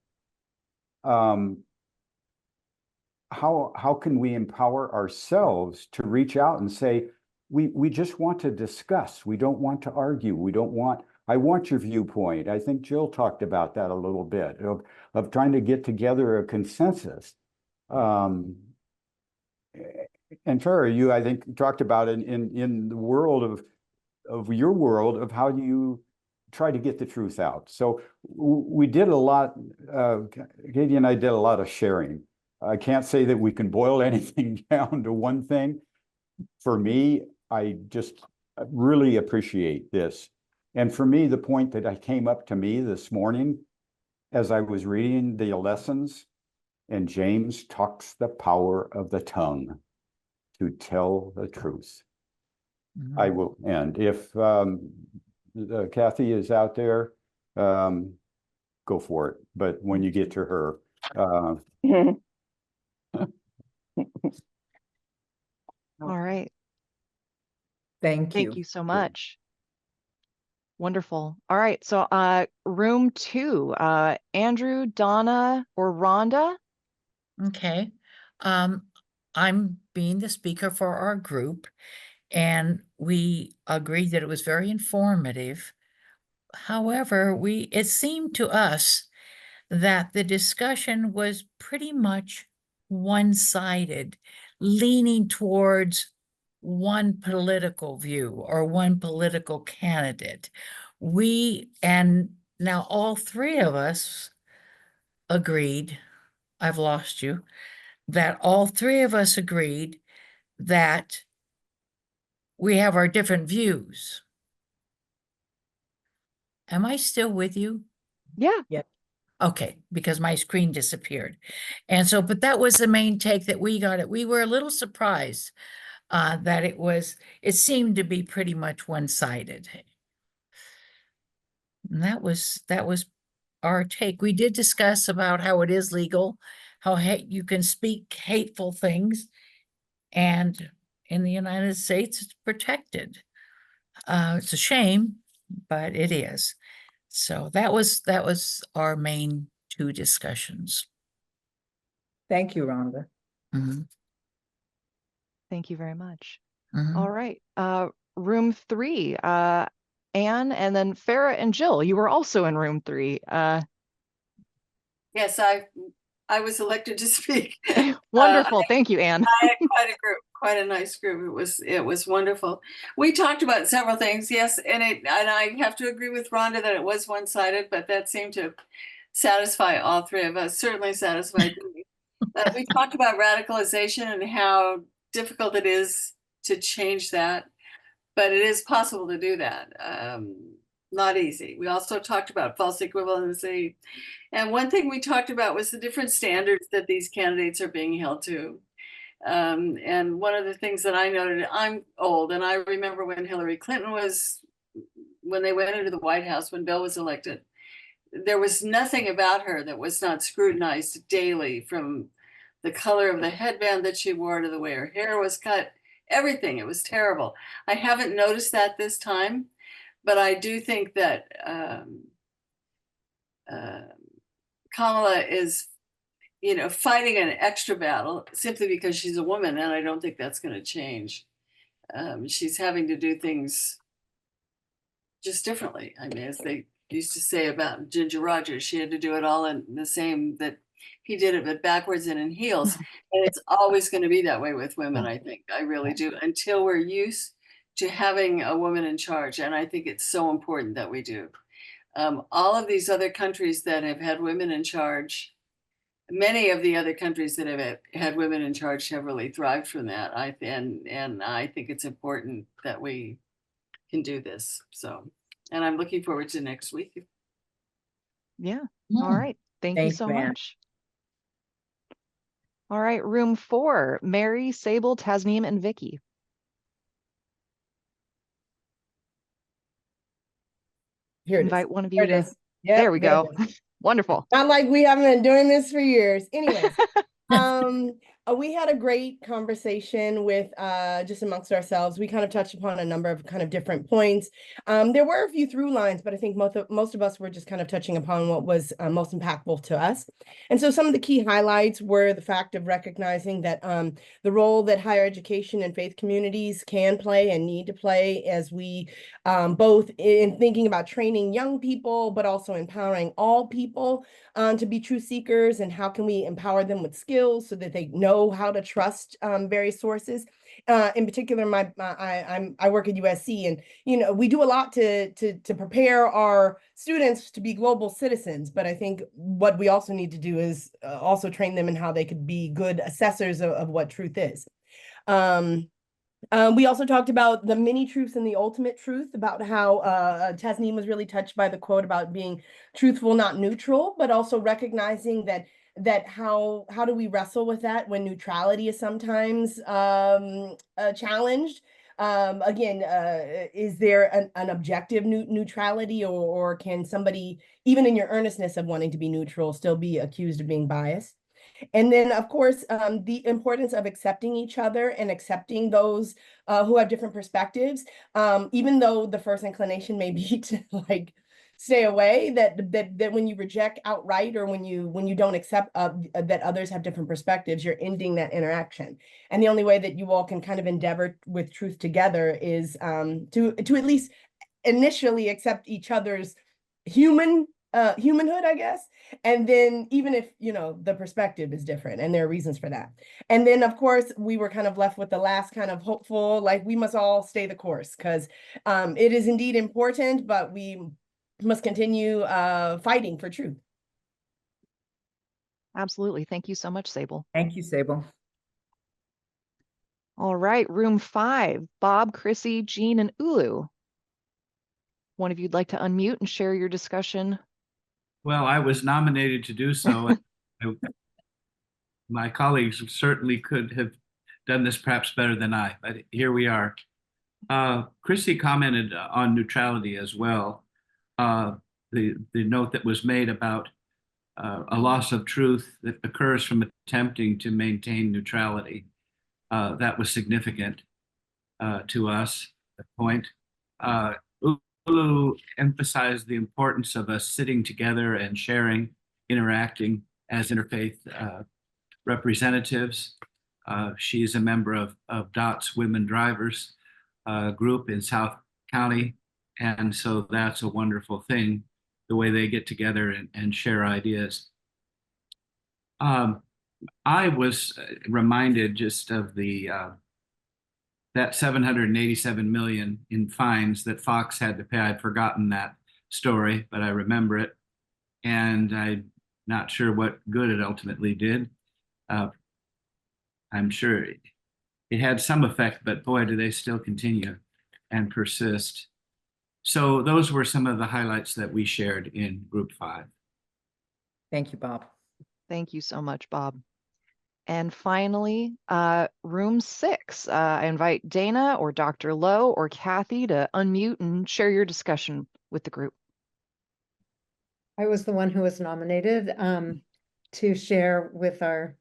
[SPEAKER 8] How can we empower ourselves to reach out and say, we just want to discuss. We don't want to argue. I want your viewpoint. I think Jill talked about that a little bit of trying to get together a consensus. And Farrah, I think talked about it in the world of your world of how you try to get the truth out. So we did a lot, Katie and I did a lot of sharing. I can't say that we can boil anything down to one thing. For me, I just really appreciate this. And for me, the point that came up to me this morning as I was reading the lessons, and James talks the power of the tongue to tell the truth.
[SPEAKER 2] Mhm.
[SPEAKER 8] I will end. If Kathy is out there, go for it. But when you get to her,
[SPEAKER 7] All right.
[SPEAKER 2] Thank you.
[SPEAKER 7] Thank you so much. Wonderful. All right. So room 2, Andrew, Donna, or Rhonda?
[SPEAKER 9] Okay. I'm being the speaker for our group, and we agreed that it was very informative. However, it seemed to us that the discussion was pretty much one-sided, leaning towards one political view or one political candidate. And now all 3 of us agreed, I've lost you, that all 3 of us agreed that we have our different views. Am I still with you?
[SPEAKER 7] Yeah.
[SPEAKER 9] Okay, because my screen disappeared. And so, but that was the main take that we got. We were a little surprised that it seemed to be pretty much one-sided. And that was our take. We did discuss about how it is legal, how you can speak hateful things, and in the United States, it's protected. It's a shame, but it is. So that was our main 2 discussions.
[SPEAKER 2] Thank you, Rhonda.
[SPEAKER 9] Mm-hmm.
[SPEAKER 7] Thank you very much.
[SPEAKER 9] Mm-hmm.
[SPEAKER 7] All right. Room 3, Anne, and then Farrah and Jill. You were also in room 3.
[SPEAKER 10] Yes, I was elected to speak.
[SPEAKER 7] Wonderful. Thank you, Anne.
[SPEAKER 10] I had quite a group, quite a nice group. It was wonderful. We talked about several things, yes, and I have to agree with Rhonda that it was one-sided, but that seemed to satisfy all 3 of us. Certainly satisfied me. We talked about radicalization and how difficult it is to change that, but it is possible to do that. Not easy. We also talked about false equivalency. And one thing we talked about was the different standards that these candidates are being held to. And one of the things that I noted, I'm old, and I remember when Hillary Clinton when they went into the White House, when Bill was elected, there was nothing about her that was not scrutinized daily, from the color of the headband that she wore to the way her hair was cut, everything. It was terrible. I haven't noticed that this time, but I do think that Kamala is, fighting an extra battle simply because she's a woman, and I don't think that's going to change. She's having to do things just differently. I mean, as they used to say about Ginger Rogers, she had to do it all in the same, that he did it but backwards and in heels. And it's always going to be that way with women, I think. I really do, until we're used to having a woman in charge. And I think it's so important that we do. All of these other countries that have had women in charge, many of the other countries that have had women in charge have really thrived from that. And I think it's important that we can do this. So, and I'm looking forward to next week.
[SPEAKER 7] Yeah. All right. Thank you
[SPEAKER 2] Thanks,
[SPEAKER 7] so
[SPEAKER 2] Ann.
[SPEAKER 7] much. All right. Room 4, Mary, Sable, Tasneem, and Vicky.
[SPEAKER 11] Here it is.
[SPEAKER 7] Invite one of
[SPEAKER 11] There
[SPEAKER 7] you
[SPEAKER 11] it
[SPEAKER 7] to.
[SPEAKER 11] is. Yep,
[SPEAKER 7] There we
[SPEAKER 11] there it
[SPEAKER 7] go. Wonderful.
[SPEAKER 11] Not like we haven't been doing this for years. Anyways, we had a great conversation with just amongst ourselves. We kind of touched upon a number of kind of different points. There were a few through lines, but I think most of us were just kind of touching upon what was most impactful to us. And so some of the key highlights were the fact of recognizing that the role that higher education and faith communities can play and need to play as we both in thinking about training young people, but also empowering all people to be truth seekers, and how can we empower them with skills so that they know how to trust various sources. In particular, I work at USC, and we do a lot to prepare our students to be global citizens. But I think what we also need to do is also train them in how they could be good assessors of what truth is. We also talked about the mini truths and the ultimate truth, about how Tasneem was really touched by the quote about being truthful, not neutral, but also recognizing that how do we wrestle with that when neutrality is sometimes challenged. Again, is there an objective neutrality, or can somebody, even in your earnestness of wanting to be neutral, still be accused of being biased? And then, of course, the importance of accepting each other and accepting those who have different perspectives, even though the first inclination may be to stay away, that when you reject outright, or when you don't accept that others have different perspectives, you're ending that interaction. And the only way that you all can kind of endeavor with truth together is to at least initially accept each other's humanhood, I guess. And then even if, the perspective is different, and there are reasons for that. And then, of course, we were kind of left with the last kind of hopeful, we must all stay the course, because it is indeed important, but we must continue fighting for truth.
[SPEAKER 7] Absolutely. Thank you so much, Sable.
[SPEAKER 2] Thank you, Sable.
[SPEAKER 7] All right. Room 5, Bob, Chrissy, Jean, and Ulu. One of you'd like to unmute and share your discussion?
[SPEAKER 12] Well, I was nominated to do so. My colleagues certainly could have done this perhaps better than I, but here we are. Chrissy commented on neutrality as well. The note that was made about a loss of truth that occurs from attempting to maintain neutrality. That was significant to us, the point. Ulu emphasized the importance of us sitting together and sharing, interacting as interfaith representatives. She's a member of Dot's Women Drivers group in South County. And so that's a wonderful thing, the way they get together and share ideas. I was reminded just of that 787 million in fines that Fox had to pay. I'd forgotten that story, but I remember it. And I'm not sure what good it ultimately did. I'm sure it had some effect, but boy, do they still continue and persist. So those were some of the highlights that we shared in Group 5.
[SPEAKER 2] Thank you, Bob.
[SPEAKER 7] Thank you so much, Bob. And finally, room 6. I invite Dana or Dr. Lowe or Kathy to unmute and share your discussion with the group.
[SPEAKER 13] I was the one who was nominated to share with our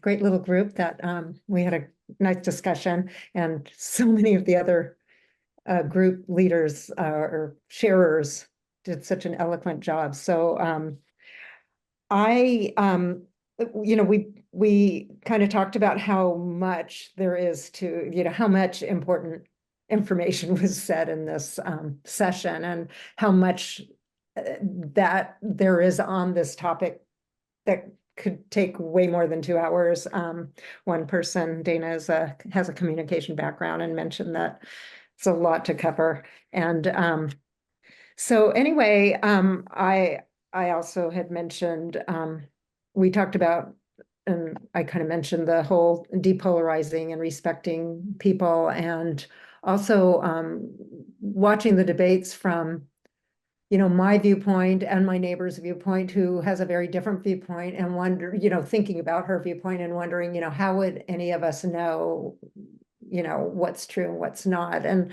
[SPEAKER 13] great little group that we had a nice discussion, and so many of the other group leaders or sharers did such an eloquent job. So we kind of talked about how much there is to, how much important information was said in this session, and how much that there is on this topic that could take way more than 2 hours. One person, Dana, has a communication background and mentioned that it's a lot to cover. And so anyway, I also had mentioned, we talked about, and I kind of mentioned the whole depolarizing and respecting people, and also watching the debates from, my viewpoint and my neighbor's viewpoint, who has a very different viewpoint, and thinking about her viewpoint and wondering, how would any of us know, what's true and what's not. And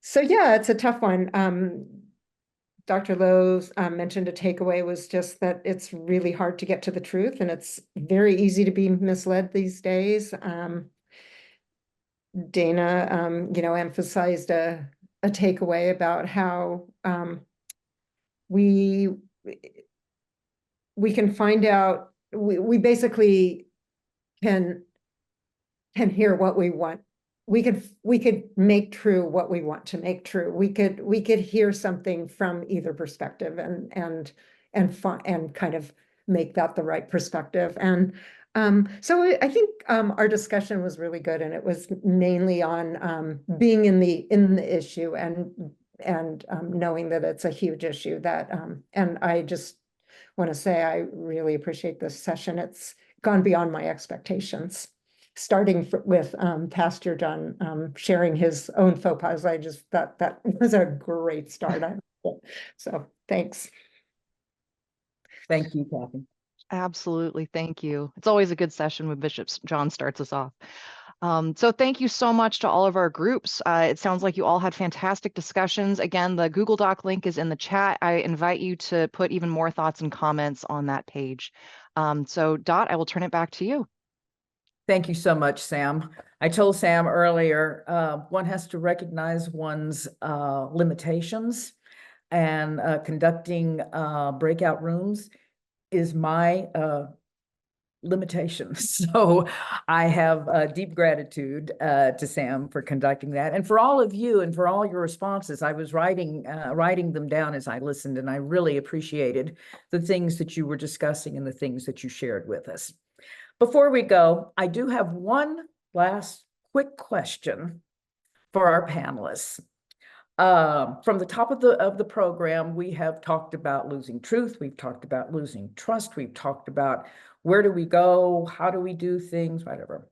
[SPEAKER 13] so, yeah, it's a tough one. Dr. Lowe mentioned a takeaway was just that it's really hard to get to the truth, and it's very easy to be misled these days. Dana, emphasized a takeaway about how we can find out, we basically can hear what we want. We could make true what we want to make true. We could hear something from either perspective and kind of make that the right perspective. And so I think our discussion was really good, and it was mainly on being in the issue and knowing that it's a huge issue that and I just want to say I really appreciate this session. It's gone beyond my expectations. Starting with Pastor John sharing his own faux pas, I just thought that was a great start. So thanks.
[SPEAKER 2] Thank you, Kathy.
[SPEAKER 7] Absolutely. Thank you. It's always a good session when Bishop John starts us off. So thank you so much to all of our groups. It sounds like you all had fantastic discussions. Again, the Google Doc link is in the chat. I invite you to put even more thoughts and comments on that page. So Dot, I will turn it back to you.
[SPEAKER 2] Thank you so much, Sam. I told Sam earlier, one has to recognize one's limitations, and conducting breakout rooms is my limitation. So I have deep gratitude to Sam for conducting that, and for all of you and for all your responses. I was writing them down as I listened, and I really appreciated the things that you were discussing and the things that you shared with us. Before we go, I do have one last quick question for our panelists. From the top of the program, we have talked about losing truth. We've talked about losing trust. We've talked about where do we go? How do we do things? Whatever.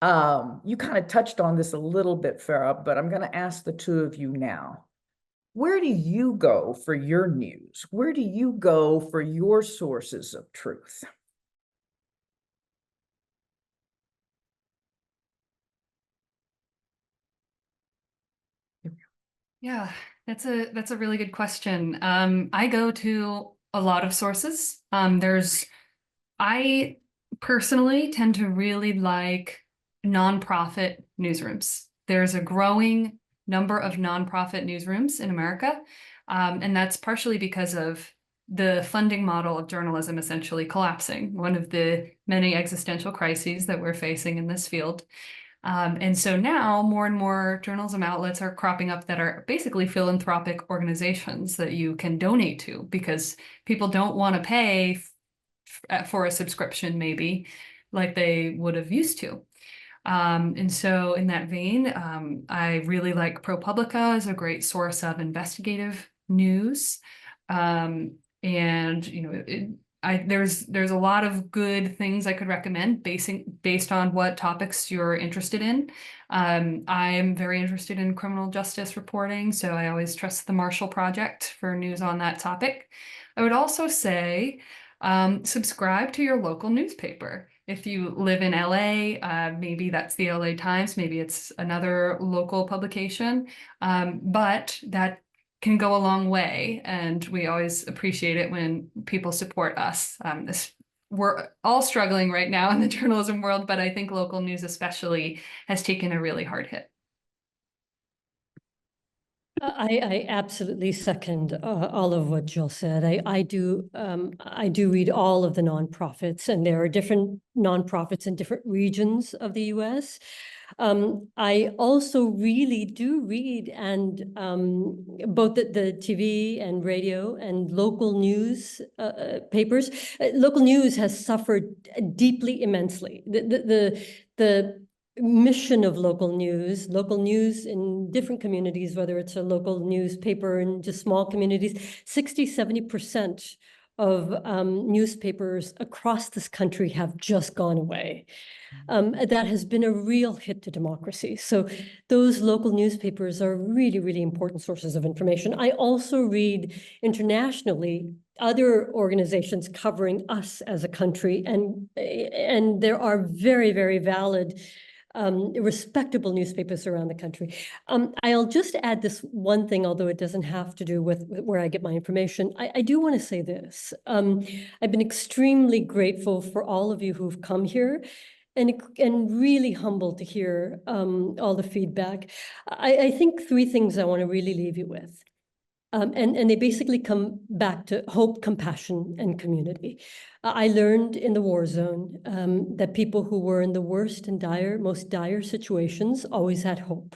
[SPEAKER 2] You kind of touched on this a little bit, Farrah, but I'm going to ask the two of you now. Where do you go for your news? Where do you go for your sources of truth?
[SPEAKER 4] Yeah, that's a really good question. I go to a lot of sources. I personally tend to really like nonprofit newsrooms. There's a growing number of nonprofit newsrooms in America, and that's partially because of the funding model of journalism essentially collapsing, one of the many existential crises that we're facing in this field. And so now more and more journalism outlets are cropping up that are basically philanthropic organizations that you can donate to, because people don't want to pay for a subscription maybe like they would have used to. And so in that vein, I really like ProPublica as a great source of investigative news. And there's a lot of good things I could recommend based on what topics you're interested in. I am very interested in criminal justice reporting, so I always trust the Marshall Project for news on that topic. I would also say subscribe to your local newspaper. If you live in LA, maybe that's the LA Times, maybe it's another local publication, but that can go a long way, and we always appreciate it when people support us. We're all struggling right now in the journalism world, but I think local news especially has taken a really hard hit.
[SPEAKER 3] I absolutely second all of what Jill said. I do read all of the nonprofits, and there are different nonprofits in different regions of the U.S. I also really do read and both the TV and radio and local news papers. Local news has suffered deeply, immensely. The mission of local news in different communities, whether it's a local newspaper in just small communities, 60–70% of newspapers across this country have just gone away. That has been a real hit to democracy. So those local newspapers are really, really important sources of information. I also read internationally other organizations covering us as a country, and there are very, very valid respectable newspapers around the country. I'll just add this one thing, although it doesn't have to do with where I get my information. I do want to say this. I've been extremely grateful for all of you who've come here, and really humbled to hear all the feedback. I think three things I want to really leave you with. And they basically come back to hope, compassion, and community. I learned in the war zone that people who were in the worst and most dire situations always had hope.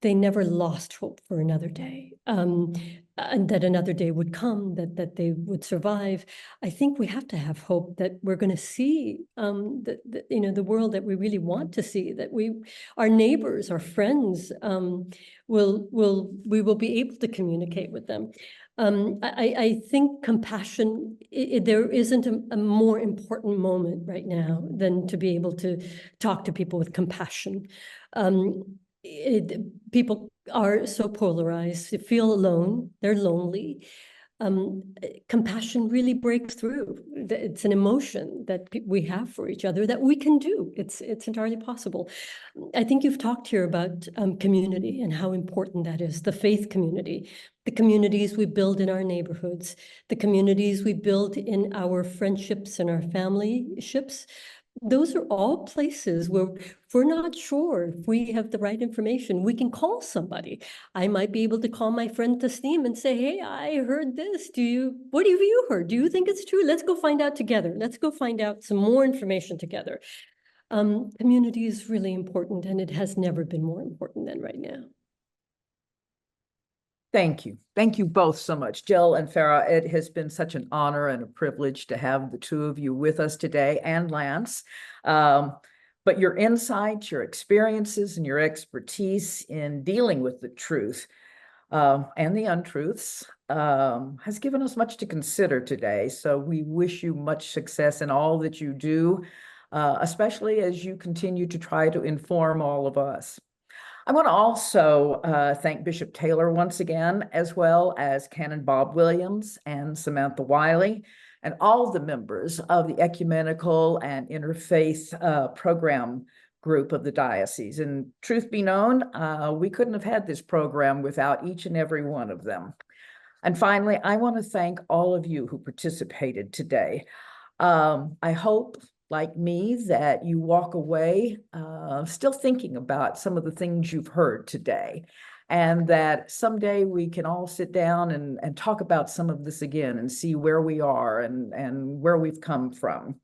[SPEAKER 3] They never lost hope for another day, and that another day would come, that they would survive. I think we have to have hope that we're going to see the world that we really want to see, that our neighbors, our friends, we will be able to communicate with them. I think compassion, there isn't a more important moment right now than to be able to talk to people with compassion. People are so polarized, they feel alone, they're lonely. Compassion really breaks through. It's an emotion that we have for each other that we can do. It's entirely possible. I think you've talked here about community and how important that is, the faith community, the communities we build in our neighborhoods, the communities we build in our friendships and our family-ships. Those are all places where if we're not sure if we have the right information, we can call somebody. I might be able to call my friend Tasneem and say, hey, I heard this. What have you heard? Do you think it's true? Let's go find out together. Let's go find out some more information together. Community is really important, and it has never been more important than right now.
[SPEAKER 2] Thank you. Thank you both so much, Jill and Farrah. It has been such an honor and a privilege to have the two of you with us today, and Lance. But your insights, your experiences, and your expertise in dealing with the truth and the untruths has given us much to consider today. So we wish you much success in all that you do, especially as you continue to try to inform all of us. I want to also thank Bishop Taylor once again, as well as Canon Bob Williams and Samantha Wiley, and all the members of the Ecumenical and Interfaith Program Group of the diocese. And truth be known, we couldn't have had this program without each and every one of them. And finally, I want to thank all of you who participated today. I hope, like me, that you walk away still thinking about some of the things you've heard today, and that someday we can all sit down and talk about some of this again and see where we are and where we've come from.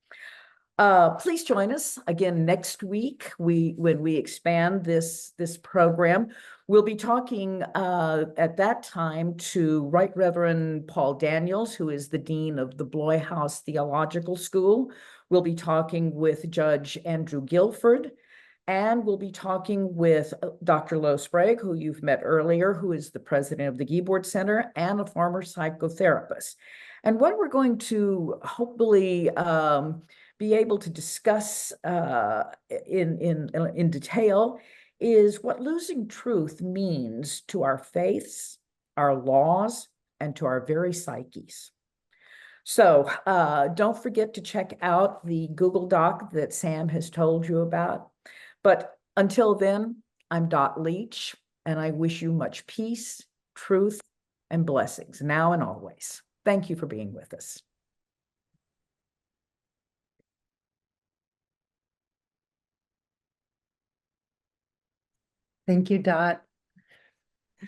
[SPEAKER 2] Please join us again next week when we expand this program. We'll be talking at that time to Right Reverend Paul Daniels, who is the Dean of the Bloy House Theological School. We'll be talking with Judge Andrew Guilford, and we'll be talking with Dr. Lo Sprague, who you've met earlier, who is the president of the Giebord Center and a former psychotherapist. And what we're going to hopefully be able to discuss in detail is what losing truth means to our faiths, our laws, and to our very psyches. So don't forget to check out the Google Doc that Sam has told you about. But until then, I'm Dot Leach, and I wish you much peace, truth, and blessings now and always. Thank you for being with us.
[SPEAKER 13] Thank you, Dot.